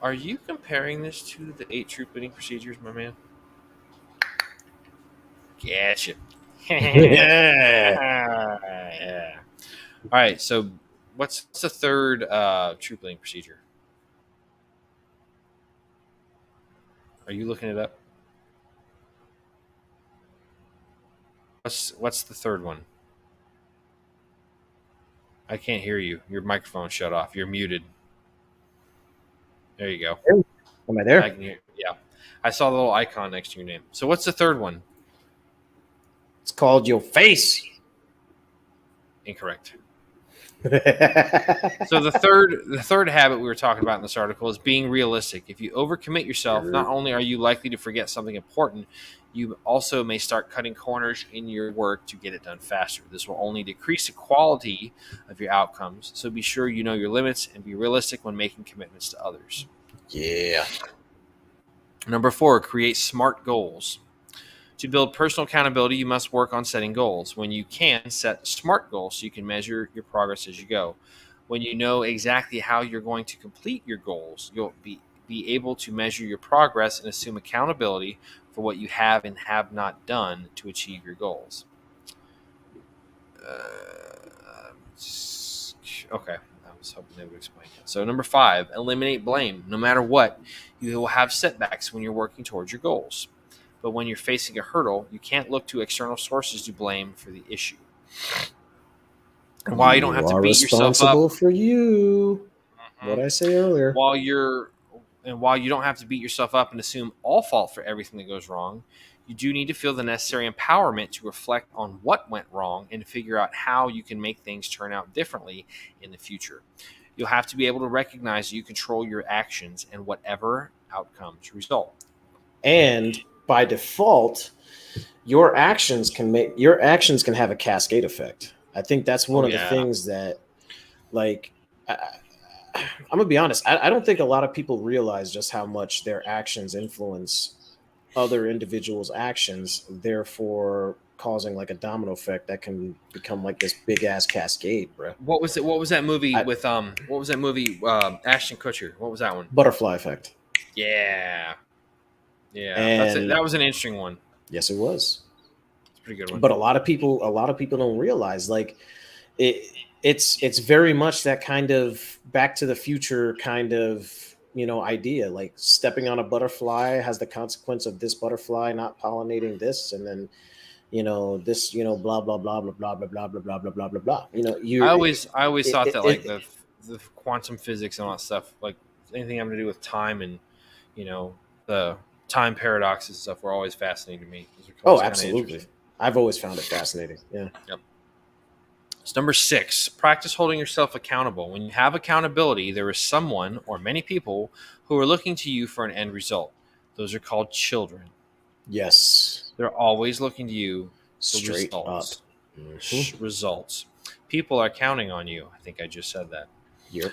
Are you comparing this to the 8 troop leading procedures, my man? Gotcha. Yeah. All right, so what's the third troop leading procedure? Are you looking it up? What's the third one? I can't hear you. Your microphone shut off. You're muted. There you go. Am I there? I can hear. Yeah. I saw the little icon next to your name. So what's the third one? It's called your face. Incorrect. So the third habit we were talking about in this article is being realistic. If you overcommit yourself, not only are you likely to forget something important, you also may start cutting corners in your work to get it done faster. This will only decrease the quality of your outcomes. So be sure you know your limits and be realistic when making commitments to others. Yeah. Number 4, create SMART goals. To build personal accountability, you must work on setting goals. When you can, set SMART goals so you can measure your progress as you go. When you know exactly how you're going to complete your goals, you'll be able to measure your progress and assume accountability for what you have and have not done to achieve your goals. Okay, I was hoping they would explain that. So number 5, eliminate blame. No matter what, you will have setbacks when you're working towards your goals. But when you're facing a hurdle, you can't look to external sources to blame for the issue. And while you don't have to beat yourself up, responsible for you. What I say earlier. While you don't have to beat yourself up and assume all fault for everything that goes wrong, you do need to feel the necessary empowerment to reflect on what went wrong and to figure out how you can make things turn out differently in the future. You'll have to be able to recognize that you control your actions and whatever outcomes result. And by default, your actions can have a cascade effect. I think that's one of the things that, like, I'm gonna be honest. I don't think a lot of people realize just how much their actions influence other individuals' actions, therefore causing like a domino effect that can become like this big ass cascade, bro. What was it? What was that movie with What was that movie? Ashton Kutcher. What was that one? Butterfly Effect. Yeah, And that was an interesting one. Yes, it was. It's a pretty good one. But a lot of people don't realize, like, it's very much that kind of Back to the Future kind of, you know, idea. Like, stepping on a butterfly has the consequence of this butterfly not pollinating this, and then, you know, this, you know, blah blah blah blah blah blah blah blah blah blah blah blah blah. You know, I always thought that like the quantum physics and all that stuff, like anything having to do with time and, you know, the time paradoxes and stuff, were always fascinating to me. Oh, absolutely. I've always found it fascinating. Yeah. Yep. So number 6, practice holding yourself accountable. When you have accountability, there is someone or many people who are looking to you for an end result. Those are called children. Yes. They're always looking to you for straight results. up. Mm-hmm. Results. People are counting on you. I think I just said that. Yep.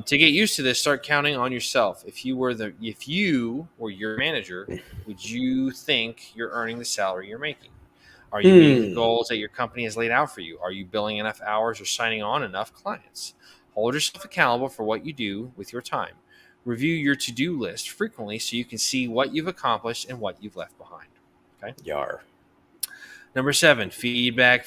To get used to this, start counting on yourself. If you were your manager, would you think you're earning the salary you're making? Are you meeting the goals that your company has laid out for you? Are you billing enough hours or signing on enough clients? Hold yourself accountable for what you do with your time. Review your to-do list frequently so you can see what you've accomplished and what you've left behind. Okay? Yar. Number 7, feedback.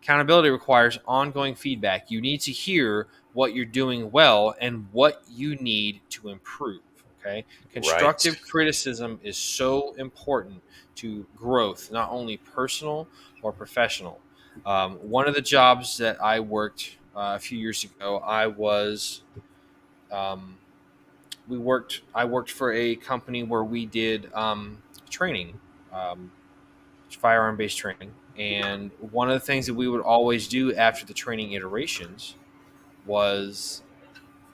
Accountability requires ongoing feedback. You need to hear what you're doing well and what you need to improve. Okay? Constructive criticism is so important to growth, not only personal or professional. One of the jobs that I worked a few years ago, I worked for a company where we did training. Firearm-based training, and one of the things that we would always do after the training iterations was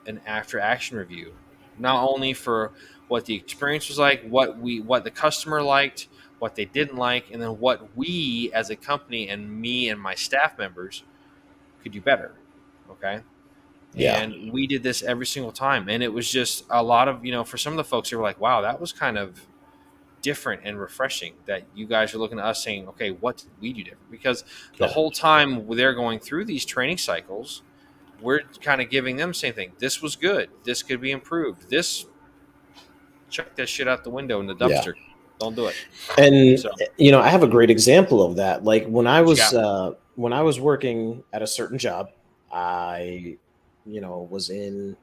an after-action review, not only for what the experience was like, what the customer liked, what they didn't like, and then what we as a company and me and my staff members could do better. Okay. Yeah. And we did this every single time, and it was just a lot of, you know, for some of the folks who were like, wow, that was kind of different and refreshing that you guys are looking at us saying, okay, what did we do different? Because the whole time they're going through these training cycles, we're kind of giving them the same thing. This was good. This could be improved. This, chuck that shit out the window in the dumpster. Yeah. Don't do it. And you know, I have a great example of that. Like when I was working at a certain job, I, you know, was in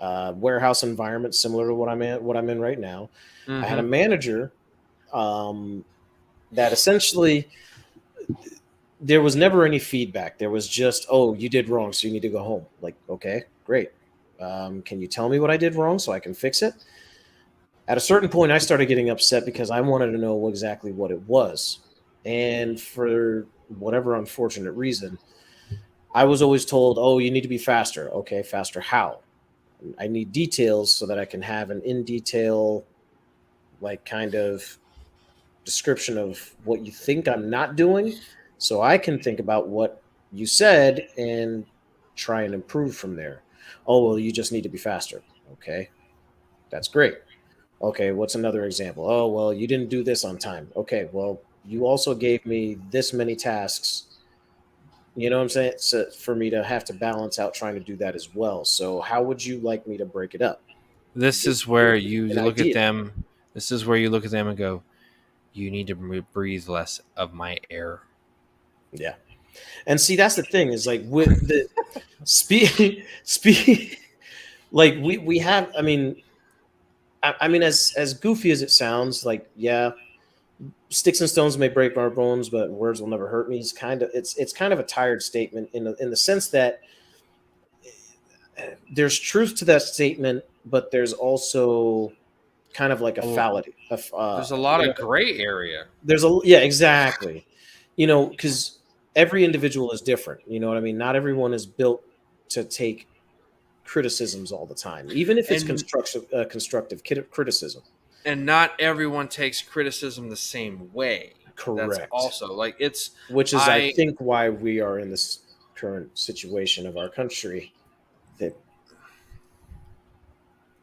warehouse environment similar to what I'm in right now. Mm-hmm. I had a manager that essentially there was never any feedback. There was just, oh, you did wrong, so you need to go home. Like, okay, great. Can you tell me what I did wrong so I can fix it? At a certain point, I started getting upset because I wanted to know exactly what it was. And for whatever unfortunate reason, I was always told, oh, you need to be faster. Okay, faster how? I need details so that I can have an in detail, like, kind of description of what you think I'm not doing, so I can think about what you said and try and improve from there. Oh, well, you just need to be faster. Okay, that's great. Okay, what's another example? Oh, well, you didn't do this on time. Okay, well, you also gave me this many tasks. You know what I'm saying? So for me to have to balance out trying to do that as well. So how would you like me to break it up? This is where you look at them. This is where you look at them and go, you need to breathe less of my air. Yeah. And see, that's the thing is like with the speed, like we have, I mean, as goofy as it sounds, like, yeah, sticks and stones may break our bones, but words will never hurt me. It's kind of a tired statement in the sense that there's truth to that statement, but there's also kind of like a fallacy. There's a lot of gray area. Yeah, exactly. You know, because every individual is different. You know what I mean? Not everyone is built to take criticisms all the time, even if it's constructive criticism. And not everyone takes criticism the same way. Correct. That's also like it's Which is, I I think, why we are in this current situation of our country. That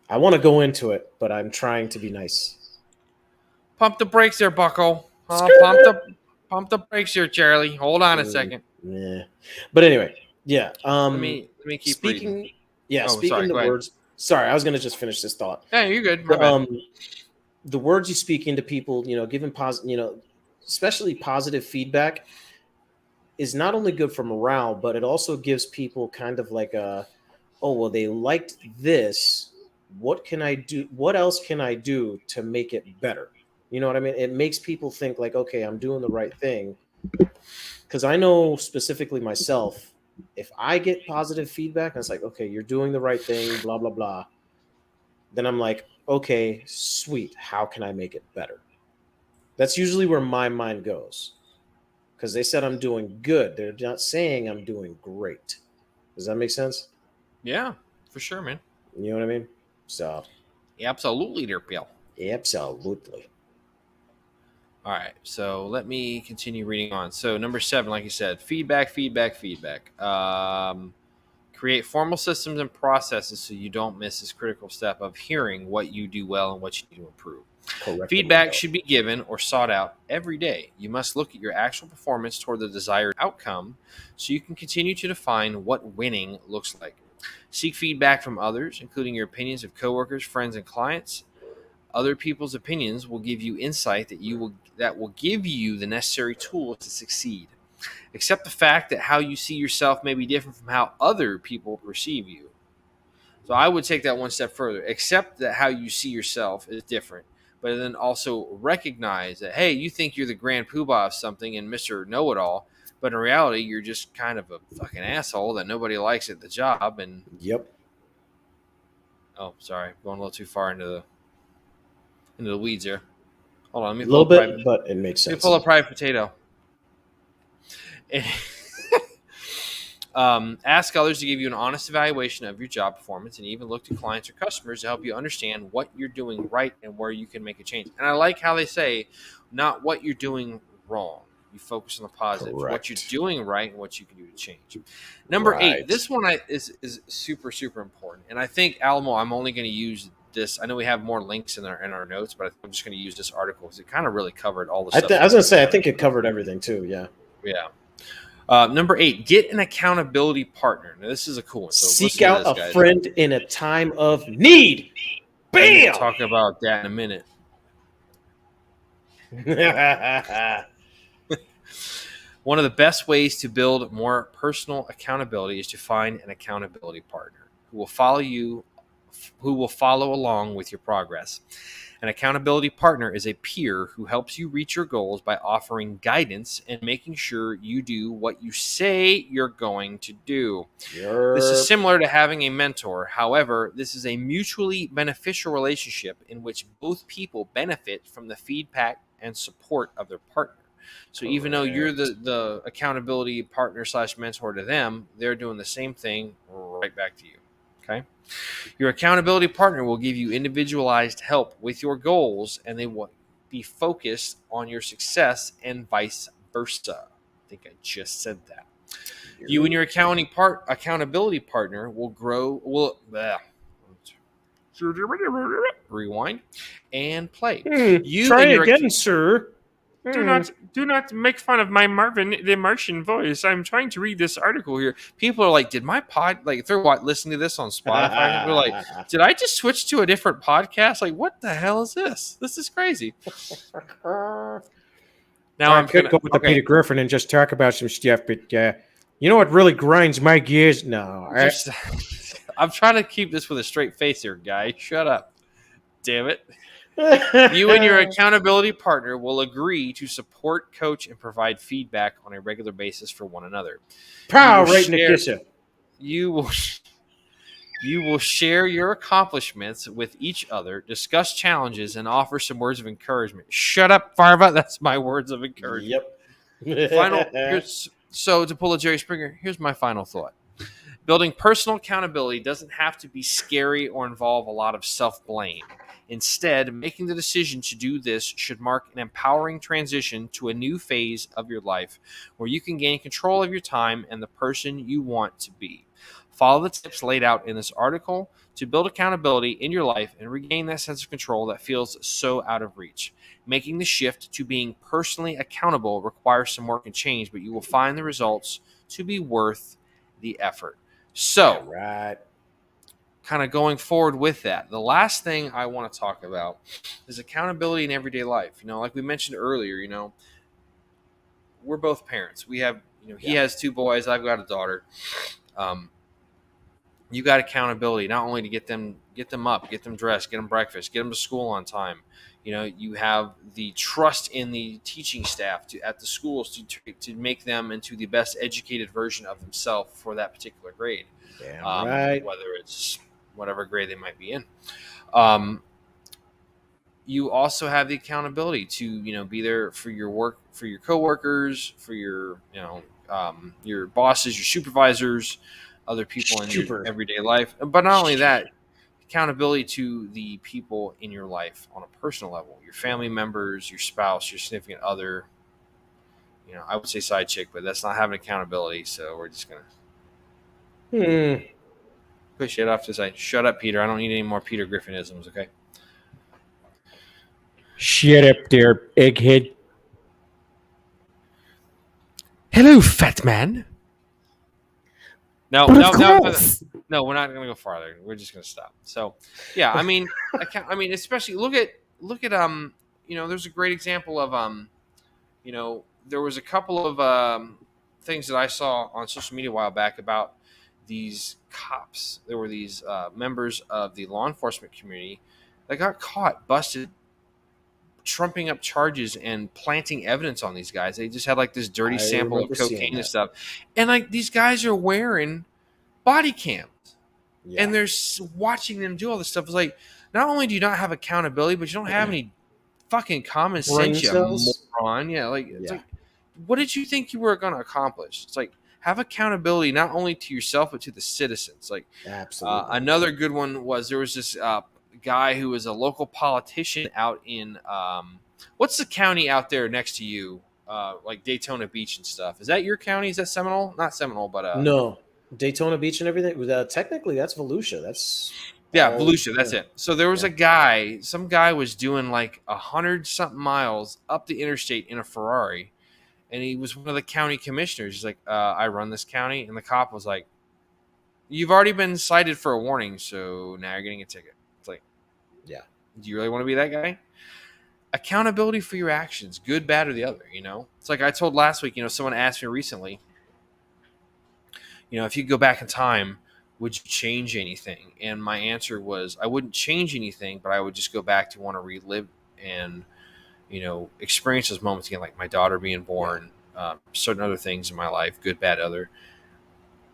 I want to go into it, but I'm trying to be nice. pump the brakes there, Bucko. Pump the brakes here, Charlie. Hold on a second. Yeah. But anyway, yeah. Let me keep reading. Speaking. Yeah. Oh, speaking sorry, the go ahead. words. Sorry, I was gonna just finish this thought. Yeah, you're good. My bad. The words you speak into people, giving especially positive feedback, is not only good for morale, but it also gives people kind of like a, oh well, they liked this. What can I do? What else can I do to make it better? You know what I mean? It makes people think like, okay, I'm doing the right thing. Because I know specifically myself, if I get positive feedback, and it's like, okay, you're doing the right thing, blah blah blah, then I'm like, okay, sweet. How can I make it better? That's usually where my mind goes. Because they said I'm doing good. They're not saying I'm doing great. Does that make sense? Yeah, for sure, man. You know what I mean? So, Absolutely, there, Bill. absolutely. All right, so let me continue reading on. So number 7, like you said, feedback. Create formal systems and processes so you don't miss this critical step of hearing what you do well and what you need to improve. Correct. Feedback should be given or sought out every day. You must look at your actual performance toward the desired outcome so you can continue to define what winning looks like. Seek feedback from others, including your opinions of coworkers, friends, and clients. Other people's opinions will give you insight that will give you the necessary tools to succeed. Accept the fact that how you see yourself may be different from how other people perceive you. So I would take that one step further. Accept that how you see yourself is different, but then also recognize that, hey, you think you're the grand poobah of something and Mr. Know-It-All, but in reality, you're just kind of a fucking asshole that nobody likes at the job. And Yep. oh, sorry, going a little too far into the weeds here. Hold on, let me A pull little up bit, but it makes Let me sense. pull a private potato. Ask others to give you an honest evaluation of your job performance, and even look to clients or customers to help you understand what you're doing right and where you can make a change. And I like how they say, not what you're doing wrong. You focus on the positive, what Correct. you're doing right, and what you can do to change. Number 8, Right. this one is super, super important. And I think, Alamo, I'm only going to use this. I know we have more links in our notes, but I'm just going to use this article because it kind of really covered all the stuff. I was gonna say, I think it covered everything too. Yeah. Yeah. Number 8, get an accountability partner. Now, this is a cool one. So Seek listen to out this, a guys. friend in a time of need. And we'll Bam. talk about that in a minute. One of the best ways to build more personal accountability is to find an accountability partner who will follow along with your progress. An accountability partner is a peer who helps you reach your goals by offering guidance and making sure you do what you say you're going to do. This is similar to having a mentor. However, this is a mutually beneficial relationship in which both people benefit from the feedback and support of their partner. So even though you're the accountability partner / mentor to them, they're doing the same thing right back to you. Okay. Your accountability partner will give you individualized help with your goals, and they will be focused on your success and vice versa. I think I just said that. You and your accountability partner will rewind and play. Try again, sir. Do not make fun of my Marvin the Martian voice. I'm trying to read this article here. People are like, did my if they're listening to this on Spotify, they're like, did I just switch to a different podcast? Like, what the hell is this? This is crazy. Now I could go with the Peter Griffin and just talk about some stuff, but you know what really grinds my gears? No, I'm trying to keep this with a straight face here, guy. Shut up. Damn it. You and your accountability partner will agree to support, coach, and provide feedback on a regular basis for one another. pow right in the kisser. You will share your accomplishments with each other, discuss challenges, and offer some words of encouragement. Shut up, Farva. That's my words of encouragement. Yep. So to pull a Jerry Springer, here's my final thought. Building personal accountability doesn't have to be scary or involve a lot of self-blame. Instead, making the decision to do this should mark an empowering transition to a new phase of your life where you can gain control of your time and the person you want to be. Follow the tips laid out in this article to build accountability in your life and regain that sense of control that feels so out of reach. Making the shift to being personally accountable requires some work and change, but you will find the results to be worth the effort. So, Right. kind of going forward with that, the last thing I want to talk about is accountability in everyday life. Like we mentioned earlier, we're both parents. We have, he has 2 boys, I've got a daughter. You got accountability not only to get them up, get them dressed, get them breakfast, get them to school on time. You have the trust in the teaching staff at the schools to make them into the best educated version of themselves for that particular grade. Damn right. Whether it's whatever grade they might be in. You also have the accountability to, be there for your work, for your coworkers, for your bosses, your supervisors, other people in your everyday life. But not only that, accountability to the people in your life on a personal level, your family members, your spouse, your significant other. I would say side chick, but that's not having accountability. So we're just gonna push it off to the side. Shut up, Peter. I don't need any more Peter Griffinisms. Okay. Shut up there, egghead. Hello, fat man. No, we're not going to go farther. We're just going to stop. So, yeah, especially look at there's a great example of there was a couple of things that I saw on social media a while back about these cops. There were these members of the law enforcement community that got caught, busted, trumping up charges and planting evidence on these guys. They just had like this dirty sample of cocaine and stuff. And like these guys are wearing body cams and they're watching them do all this stuff. It's like, not only do you not have accountability, but you don't have any fucking common sense, you moron. It's like, what did you think you were going to accomplish? It's like, have accountability not only to yourself, but to the citizens. Like, absolutely. Another good one was there was this guy who was a local politician out in what's the county out there next to you, like Daytona Beach and stuff? Is that your county? Is that Seminole? Not Seminole, but no, Daytona Beach and everything. Technically, that's Volusia. That's Volusia. That's it. So there was a guy. Some guy was doing like 100-something miles up the interstate in a Ferrari, and he was one of the county commissioners. He's like, I run this county, and the cop was like, "You've already been cited for a warning, so now you're getting a ticket." Yeah. Do you really want to be that guy? Accountability for your actions, good, bad, or the other, It's like I told last week, someone asked me recently, if you could go back in time, would you change anything? And my answer was, I wouldn't change anything, but I would just go back to want to relive and, experience those moments again, like my daughter being born, certain other things in my life, good, bad, other.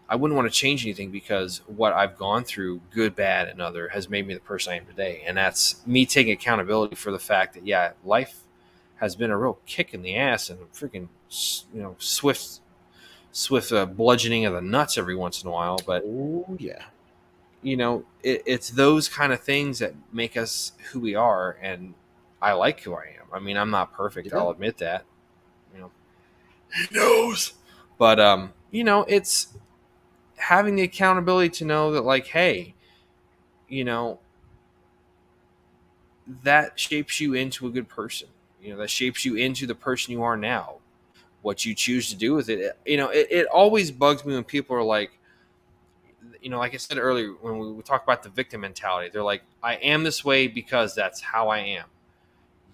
I wouldn't want to change anything because what I've gone through, good, bad, and other, has made me the person I am today. And that's me taking accountability for the fact that, life has been a real kick in the ass and a freaking, swift bludgeoning of the nuts every once in a while. But, it's those kind of things that make us who we are. And I like who I am. I mean, I'm not perfect. I'll admit that. He knows. But, it's having the accountability to know that, like, hey, that shapes you into a good person. That shapes you into the person you are now. What you choose to do with it. It always bugs me when people are like, like I said earlier, when we talk about the victim mentality, they're like, I am this way because that's how I am.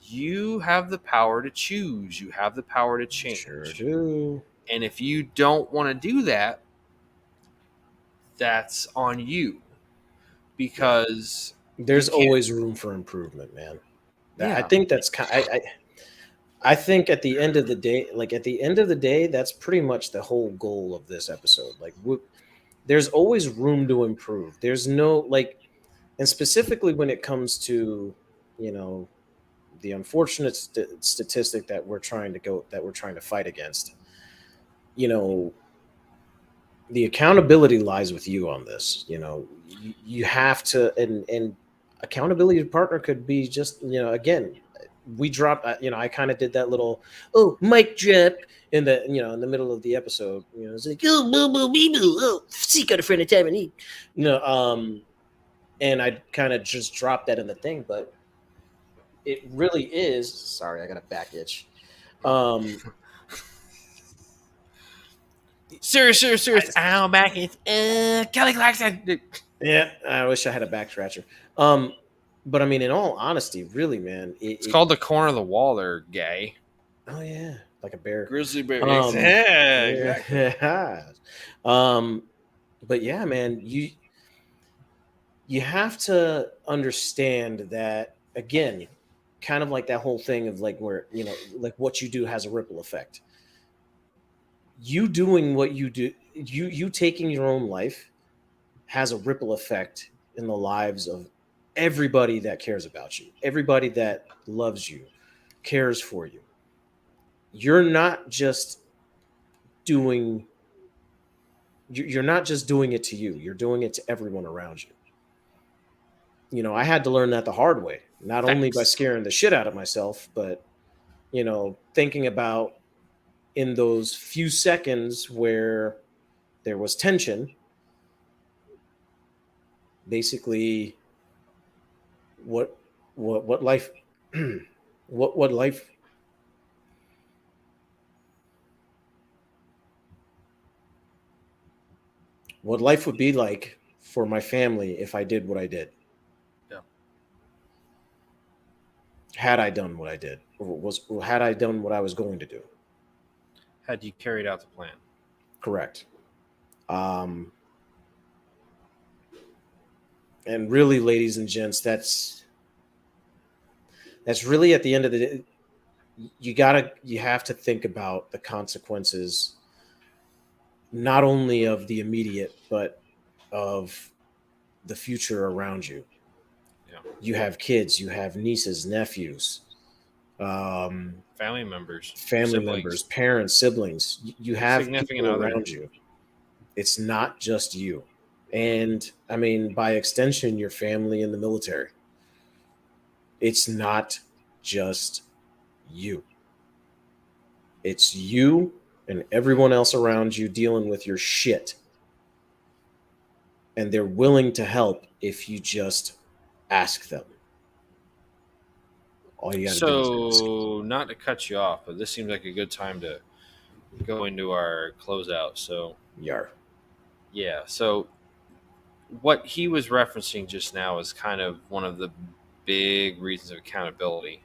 You have the power to choose. You have the power to change. Sure do. And if you don't want to do that, that's on you, because there's always room for improvement, man. I think that's I think at the end of the day, that's pretty much the whole goal of this episode. Like, there's always room to improve. There's no and specifically when it comes to, the unfortunate statistic that we're trying to fight against, the accountability lies with you on this. You have to, and accountability partner could be just, again, we dropped, I kind of did that little, mic drop in the, in the middle of the episode. It's like, oh, boo, boo, bee, boo, oh, seek out a friend of time and eat. And I kind of just dropped that in the thing, but it really is. Sorry, I got a back itch. Serious. Ow, back it. Kelly Clarkson. Yeah, I wish I had a back scratcher. But I mean, in all honesty, really, man, It's called the corner of the wall. There, gay. Oh yeah, like a bear. Grizzly bear. Yeah, Exactly. But yeah, man, you have to understand that, again, kind of like that whole thing of like where, like what you do has a ripple effect. You doing what you do, you taking your own life has a ripple effect in the lives of everybody that cares about you, everybody that loves you, cares for you. You're not just doing it to you. You're doing it to everyone around you. I had to learn that the hard way, not only by scaring the shit out of myself, but, thinking about in those few seconds where there was tension, basically what life what life would be like for my family if I did what I did. Yeah. Had I done what I did, had I done what I was going to do. Had you carried out the plan? Correct. And really, ladies and gents, that's really at the end of the day, you have to think about the consequences, not only of the immediate, but of the future around you. Yeah. You have kids, you have nieces, nephews, family members, parents, siblings. You have significant people other around you. It's not just you. And I mean, by extension, your family in the military. It's not just you. It's you and everyone else around you dealing with your shit. And they're willing to help if you just ask them. All you got to do is ask. So, not to cut you off, but this seems like a good time to go into our closeout. So, Yar. Yeah. So, what he was referencing just now is kind of one of the big reasons of accountability.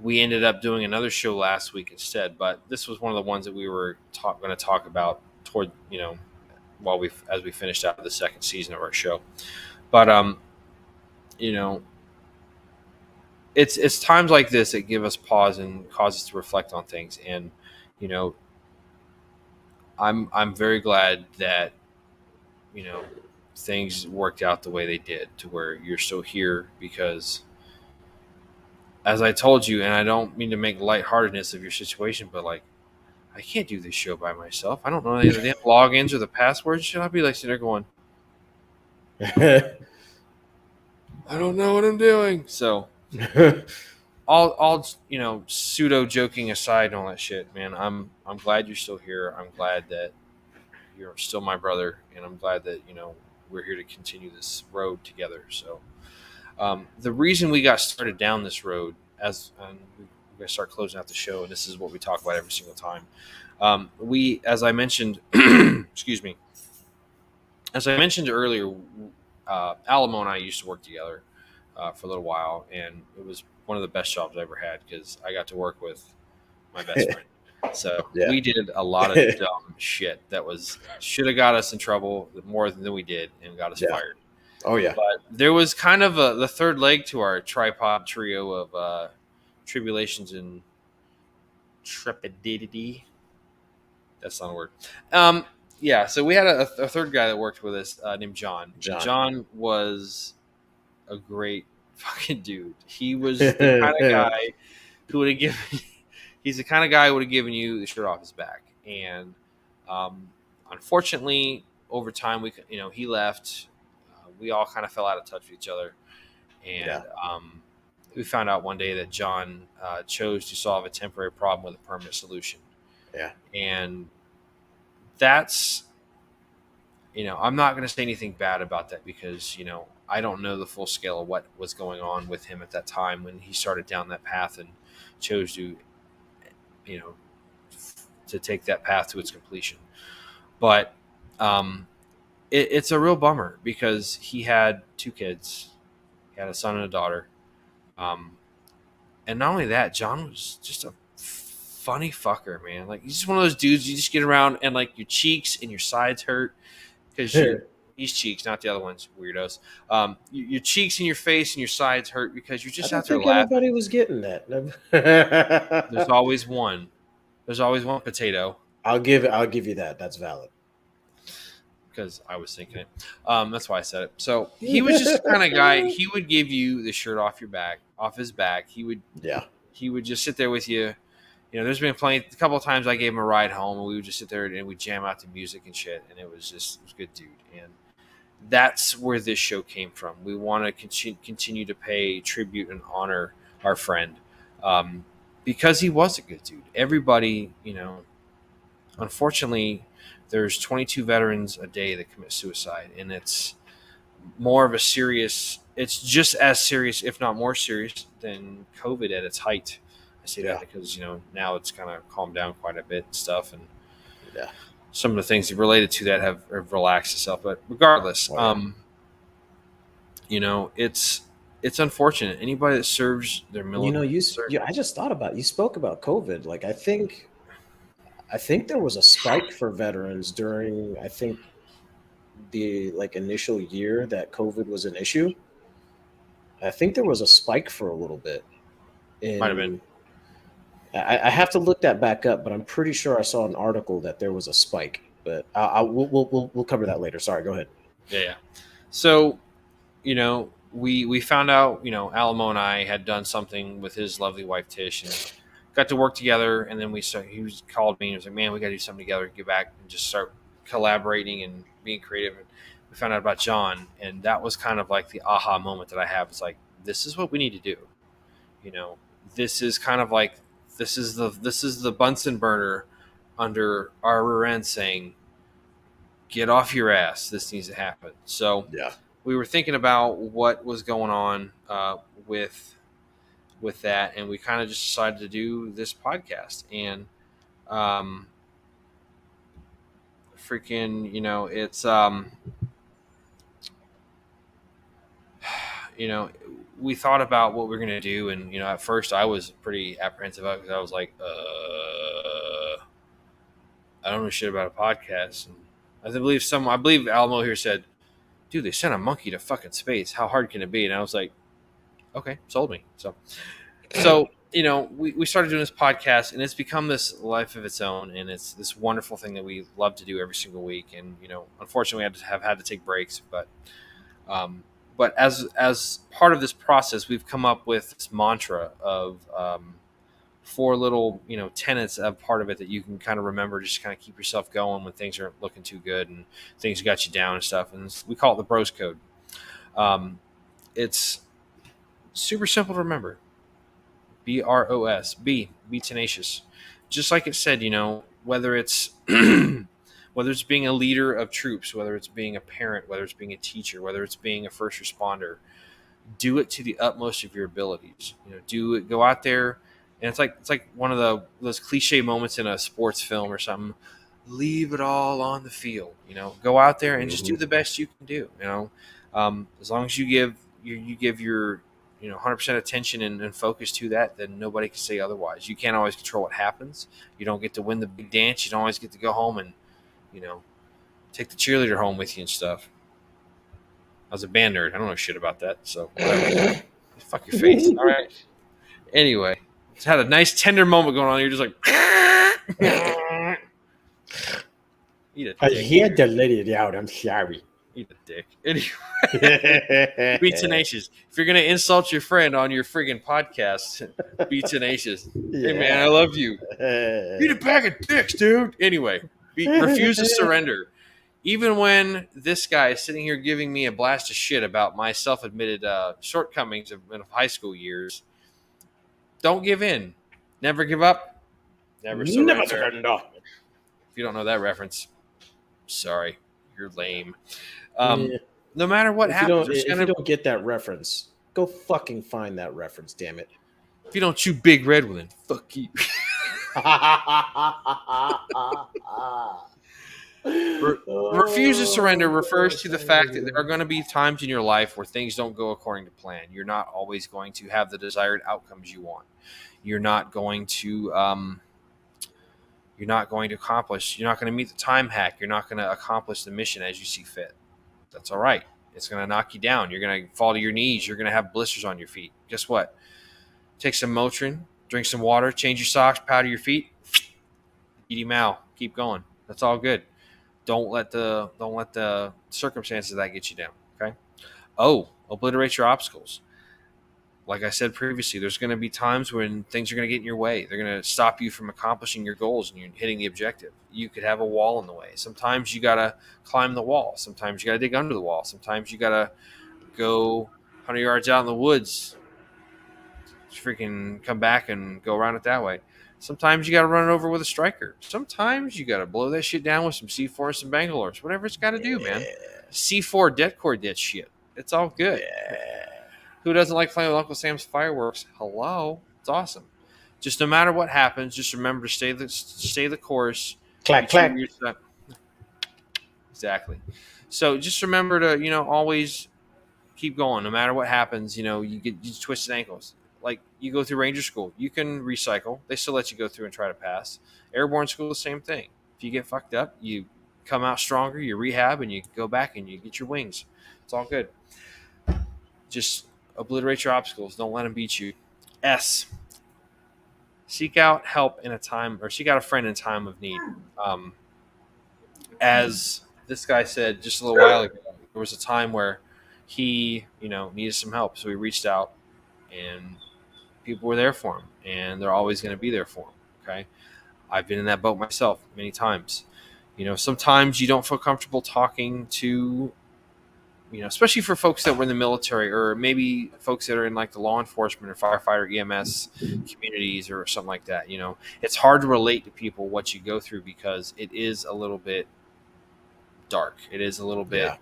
We ended up doing another show last week instead, but this was one of the ones that we were going to talk about toward, as we finished out the second season of our show. But, it's times like this that give us pause and cause us to reflect on things. And, I'm very glad that, things worked out the way they did, to where you're still here, because as I told you, and I don't mean to make lightheartedness of your situation, but like, I can't do this show by myself. I don't know any of the damn logins or the passwords. Should I be like sitting there going, I don't know what I'm doing? So all pseudo joking aside and all that shit, man, I'm glad you're still here. I'm glad that you're still my brother, and I'm glad that, we're here to continue this road together. So the reason we got started down this road, we're going to start closing out the show, and this is what we talk about every single time. As I mentioned, excuse me, as I mentioned earlier, Alamo and I used to work together for a little while, and it was one of the best jobs I ever had, because I got to work with my best friend. So Yeah. We did a lot of dumb shit that should have got us in trouble more than we did, and got us fired. Oh yeah. But there was kind of the third leg to our tripod trio of tribulations and trepidity. That's not a word. Yeah, so we had a third guy that worked with us named John. John was a great fucking dude. He was the kind of guy who would have given. He's the kind of guy who would have given you the shirt off his back. And unfortunately, over time, he left. we all kind of fell out of touch with each other. And we found out one day that John chose to solve a temporary problem with a permanent solution. Yeah. And that's, I'm not going to say anything bad about that because, I don't know the full scale of what was going on with him at that time when he started down that path and chose to, to take that path to its completion. But it's a real bummer because he had 2 kids. He had a son and a daughter. And not only that, John was just a funny fucker, man. Like, he's just one of those dudes you just get around and like your cheeks and your sides hurt because these cheeks, not the other ones, weirdos. Your cheeks and your face and your sides hurt because you're just out there laughing. Everybody was getting that. There's always one. There's always one potato. I'll give you that. That's valid. Because I was thinking it. That's why I said it. So he was just the kind of guy. He would give you the shirt off his back. He would just sit there with you. There's been a couple of times I gave him a ride home, and we would just sit there and we'd jam out to music and shit, and it was a good dude. And that's where this show came from. We want to continue to pay tribute and honor our friend because he was a good dude. Everybody, unfortunately, there's 22 veterans a day that commit suicide, and it's more of a serious. It's just as serious, if not more serious, than COVID at its height. I say that because now it's kind of calmed down quite a bit and stuff, and some of the things related to that have relaxed itself. But regardless, it's unfortunate. Anybody that serves their military, I just thought about it. You spoke about COVID. Like, I think there was a spike for veterans during, the initial year that COVID was an issue. I think there was a spike for a little bit. Might have been. I have to look that back up, but I'm pretty sure I saw an article that there was a spike. But we'll cover that later. Sorry, go ahead. Yeah. So, we found out, Alamo and I had done something with his lovely wife Tish, and got to work together. And then he called me and was like, "Man, we got to do something together. Get back and just start collaborating and being creative." And we found out about John, and that was kind of like the aha moment that I have. It's like, this is what we need to do. This is kind of like. This is the Bunsen burner under our rear end saying, "Get off your ass. This needs to happen." So we were thinking about what was going on with that, and we kind of just decided to do this podcast. And it's we thought about what we were going to do. And, at first I was pretty apprehensive because I was like, I don't know shit about a podcast. And I believe Alamo here said, "Dude, they sent a monkey to fucking space. How hard can it be?" And I was like, okay, sold me. So, we started doing this podcast, and it's become this life of its own. And it's this wonderful thing that we love to do every single week. And, unfortunately we have had to take breaks, but as part of this process, we've come up with this mantra of 4 little, tenets of part of it that you can kind of remember, just kind of keep yourself going when things aren't looking too good and things got you down and stuff. And we call it the Bros Code. It's super simple to remember. BROS. Be tenacious. Just like it said, whether it's whether it's being a leader of troops, whether it's being a parent, whether it's being a teacher, whether it's being a first responder, do it to the utmost of your abilities. Go out there, and it's like one of those cliche moments in a sports film or something. Leave it all on the field. Go out there and just do the best you can do. As long as you give your 100% attention and focus to that, then nobody can say otherwise. You can't always control what happens. You don't get to win the big dance. You don't always get to go home and take the cheerleader home with you and stuff. I was a band nerd. I don't know shit about that. So whatever. Fuck your face. All right. Anyway, it's had a nice tender moment going on. You're just like, eat a I dick. had to let it out. I'm sorry. Eat a dick. Anyway, be tenacious. If you're gonna insult your friend on your friggin' podcast, be tenacious. Hey man, I love you. Eat a bag of dicks, dude. Anyway, refuse to surrender. even when this guy is sitting here giving me a blast of shit about my self-admitted shortcomings of high school years, don't give in. Never give up. Never surrender. Never surrender. If you don't know that reference, sorry, you're lame. Yeah. No matter what happens, If you don't get that reference, go fucking find that reference, damn it. if you don't chew Big Red, well then fuck you. Refuse to surrender refers to the fact that there are going to be times in your life where things don't go according to plan. You're not always going to have the desired outcomes you want. You're not going to accomplish. You're not going to meet the time hack. You're not going to accomplish the mission as you see fit. That's all right. It's going to knock you down. You're going to fall to your knees. You're going to have blisters on your feet. Guess what? Take some Motrin, drink some water, change your socks, powder your feet, eat him out. Keep going. That's all good. Don't let the circumstances of that get you down. Okay. Oh, obliterate your obstacles. Like I said previously, there's going to be times when things are going to get in your way. They're going to stop you from accomplishing your goals and you're hitting the objective. You could have a wall in the way. Sometimes you got to climb the wall. Sometimes you got to dig under the wall. Sometimes you got to go 100 yards out in the woods, freaking come back and go around it that way. Sometimes you got to run it over with a striker. Sometimes you got to blow that shit down with some C4 and some Bangalores. Whatever it's got to do, man. C4 Detcore that shit. It's all good. Who doesn't like playing with Uncle Sam's fireworks? Hello. It's awesome. Just no matter what happens, just remember to stay the course. Clack, clack. Exactly. So just remember to, always keep going. No matter what happens, you get twisted ankles. Like you go through Ranger School, you can recycle. They still let you go through and try to pass. Airborne School, the same thing. If you get fucked up, you come out stronger, you rehab, and you go back and you get your wings. It's all good. Just obliterate your obstacles. Don't let them beat you. S. Seek out help in a time, or seek out a friend in time of need. As this guy said just a little while ago, there was a time where he, needed some help, so he reached out, and people were there for him, and they're always going to be there for him. Okay, I've been in that boat myself many times. Sometimes you don't feel comfortable talking to, especially for folks that were in the military, or maybe folks that are in like the law enforcement or firefighter EMS communities or something like that. It's hard to relate to people what you go through because it is a little bit dark. It is a little bit,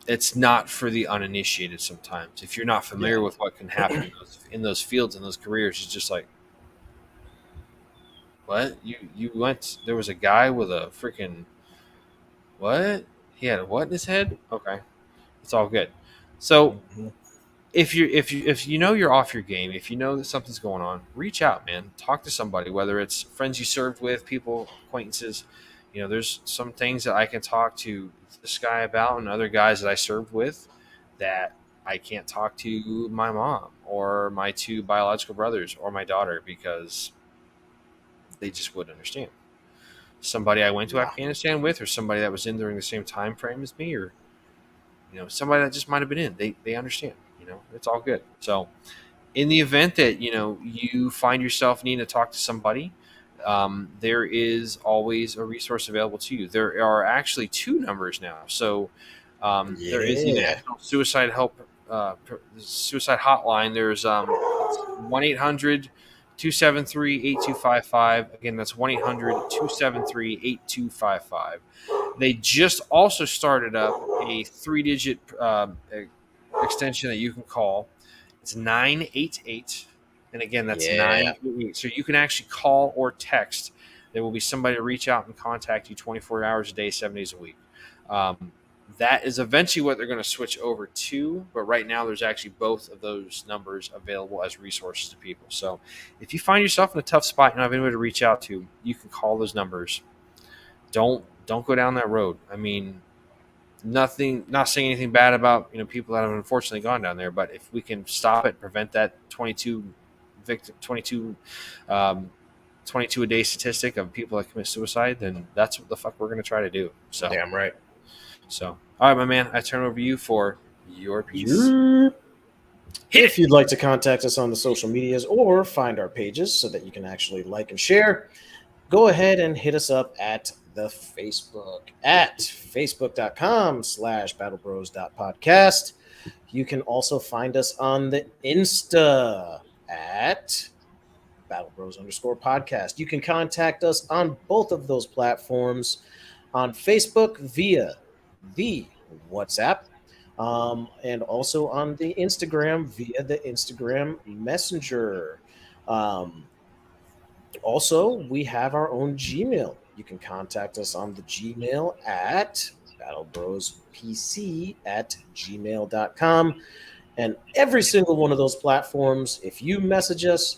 it's not for the uninitiated sometimes. If you're not familiar with what can happen in those fields and those careers, it's just like, what? You went, there was a guy with a freaking, what? He had a what in his head? Okay. It's all good. So if you know you're off your game, if you know that something's going on, reach out, man. Talk to somebody, whether it's friends you served with, people, acquaintances. There's some things that I can talk to this guy about and other guys that I served with that I can't talk to my mom or my two biological brothers or my daughter because they just wouldn't understand. Somebody I went to Afghanistan with, or somebody that was in during the same time frame as me, or somebody that just might have been in, they understand. It's all good. So in the event that you find yourself needing to talk to somebody, there is always a resource available to you. There are actually 2 numbers now. So there is the National Suicide Help Suicide Hotline. There's 1-800-273-8255. Again, that's 1-800-273-8255. They just also started up a 3-digit extension that you can call. It's 988. And again, that's 988. So you can actually call or text. There will be somebody to reach out and contact you 24 hours a day, 7 days a week. That is eventually what they're going to switch over to. But right now, there's actually both of those numbers available as resources to people. So if you find yourself in a tough spot and you don't have anybody to reach out to, you can call those numbers. Don't go down that road. I mean, not saying anything bad about people that have unfortunately gone down there. But if we can stop it, prevent that 22 a day statistic of people that commit suicide, then that's what the fuck we're going to try to do. So Damn right. So, all right, my man, I turn over to you for your piece. If you'd like to contact us on the social medias or find our pages so that you can actually like and share, go ahead and hit us up at the Facebook at facebook.com/battlebros.podcast. You can also find us on the Insta at battlebros_podcast. You can contact us on both of those platforms, on Facebook via the WhatsApp, and also on the Instagram via the Instagram Messenger. Also, we have our own Gmail. You can contact us on the Gmail at battlebrospc@gmail.com. And every single one of those platforms, if you message us,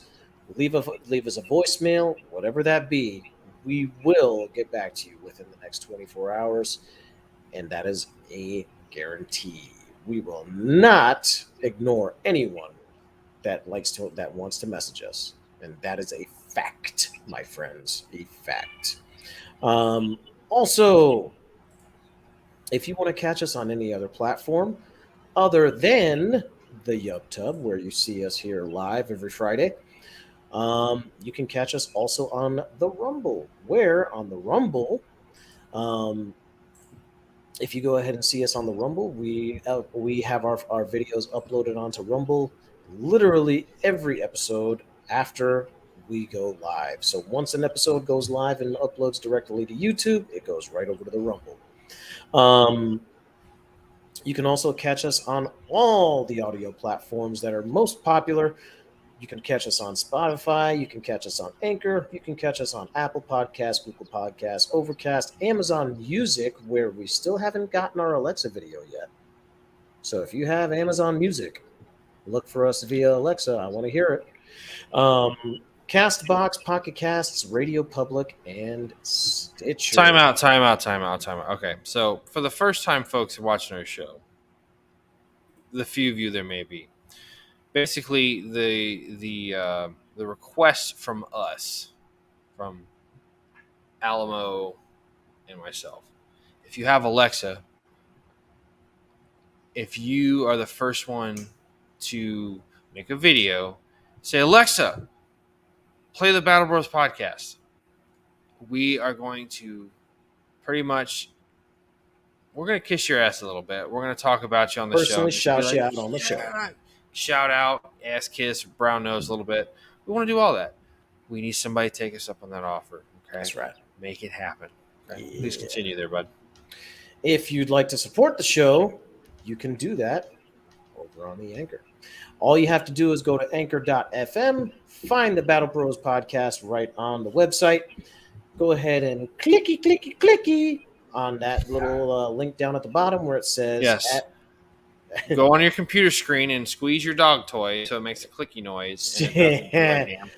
leave us a voicemail, whatever that be, we will get back to you within the next 24 hours. And that is a guarantee. We will not ignore anyone that wants to message us. And that is a fact, my friends, a fact. Also, if you want to catch us on any other platform other than the YubTub, where you see us here live every Friday, you can catch us also on the Rumble, where on the Rumble, if you go ahead and see us on the Rumble, we have our videos uploaded onto Rumble literally every episode after we go live. So once an episode goes live and uploads directly to YouTube, it goes right over to the Rumble. You can also catch us on all the audio platforms that are most popular. You can catch us on Spotify. You can catch us on Anchor. You can catch us on Apple Podcasts, Google Podcasts, Overcast, Amazon Music, where we still haven't gotten our Alexa video yet. So if you have Amazon Music, look for us via Alexa. I want to hear it. Castbox, Pocket Casts, Radio Public, and Stitcher. Time out. Okay, so for the first time folks watching our show, the few of you there may be, basically the request from us, from Alamo and myself, if you have Alexa, if you are the first one to make a video, say, Alexa, play the Battle Bros podcast. We are going to we're going to kiss your ass a little bit. We're going to talk about you on the Personally show. shout you out on the show. Shout out, ass kiss, brown nose a little bit. We want to do all that. We need somebody to take us up on that offer. Okay? That's right. Make it happen. Okay? Yeah. Please continue there, bud. If you'd like to support the show, you can do that over on the Anchor. All you have to do is go to anchor.fm, find the Battle Bros podcast right on the website. Go ahead and clicky on that little link down at the bottom where it says Yes. Go on your computer screen and squeeze your dog toy so it makes a clicky noise. And it doesn't do a damn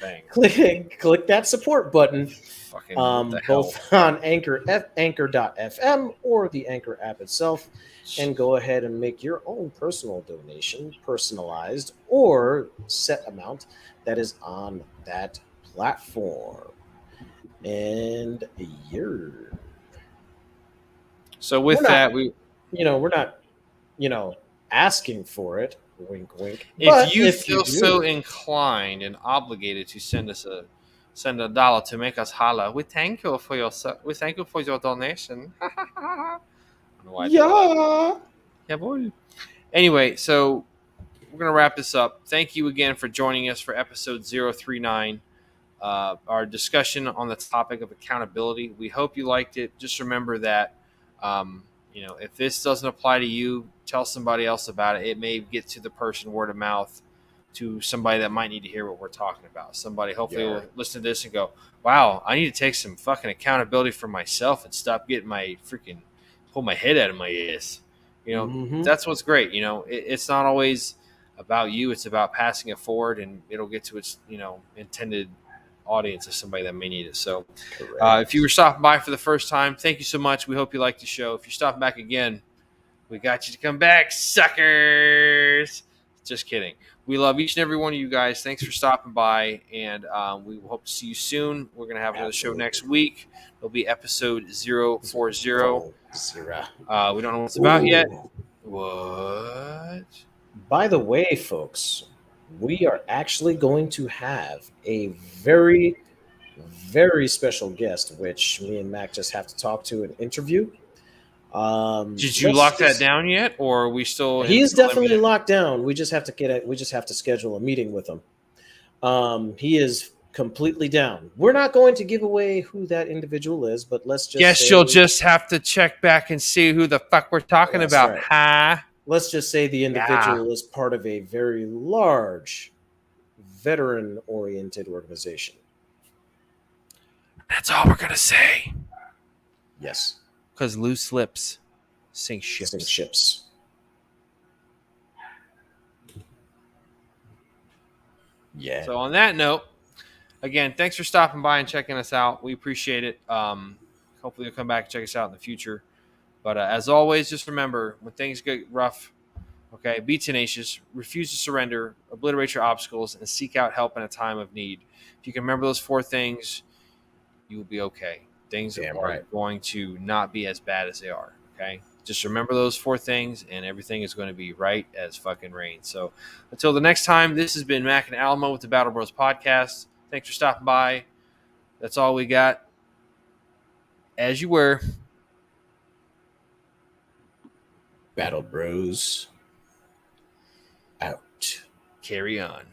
thing. click that support button. Fucking what the hell? Both on anchor.fm or the Anchor app itself, and go ahead and make your own personal donation, personalized or set amount that is on that platform. And So with We're not- that, we're not, asking for it. Wink, wink. if But you do, feel so inclined and obligated to send $1 to make us holla, we thank you for your donation. I don't know why I did that. Yeah, boy. Anyway, so we're gonna wrap this up. Thank you again for joining us for episode 039. Our discussion on the topic of accountability. We hope you liked it. Just remember that, if this doesn't apply to you, tell somebody else about it. It may get to the person word of mouth to somebody that might need to hear what we're talking about. Somebody hopefully will listen to this and go, wow, I need to take some fucking accountability for myself and stop getting pull my head out of my ass. That's what's great. It's not always about you. It's about passing it forward, and it'll get to its, intended audience of somebody that may need it. So if you were stopping by for the first time, thank you so much. We hope you liked the show. If you're stopping back again, we got you to come back, suckers. Just kidding. We love each and every one of you guys. Thanks for stopping by, and we hope to see you soon. We're going to have another show next week. It'll be episode 040. We don't know what it's about yet. What? By the way, folks, we are actually going to have a very, very special guest, which me and Mac just have to talk to and interview. Did you let's lock that just- down yet, or are we still? in He's definitely preliminary? locked down. We just have to schedule a meeting with him. He is completely down. We're not going to give away who that individual is, but let's just Guess say, you'll just have to check back and see who the fuck we're talking That's about, right. huh? let's just say the individual is part of a very large veteran-oriented organization. That's all we're gonna say. Yes, Because loose lips sink ships. sink ships. Yeah. So on that note, again, thanks for stopping by and checking us out. We appreciate it. Hopefully you'll come back and check us out in the future. But as always, just remember, when things get rough, okay, be tenacious, refuse to surrender, obliterate your obstacles, and seek out help in a time of need. If you can remember those 4 things, you will be okay. Things Damn are right. going to not be as bad as they are, okay? Just remember those 4 things, and everything is going to be right as fucking rain. So until the next time, this has been Mac and Alamo with the Battle Bros Podcast. Thanks for stopping by. That's all we got. As you were. Battle Bros out. Carry on.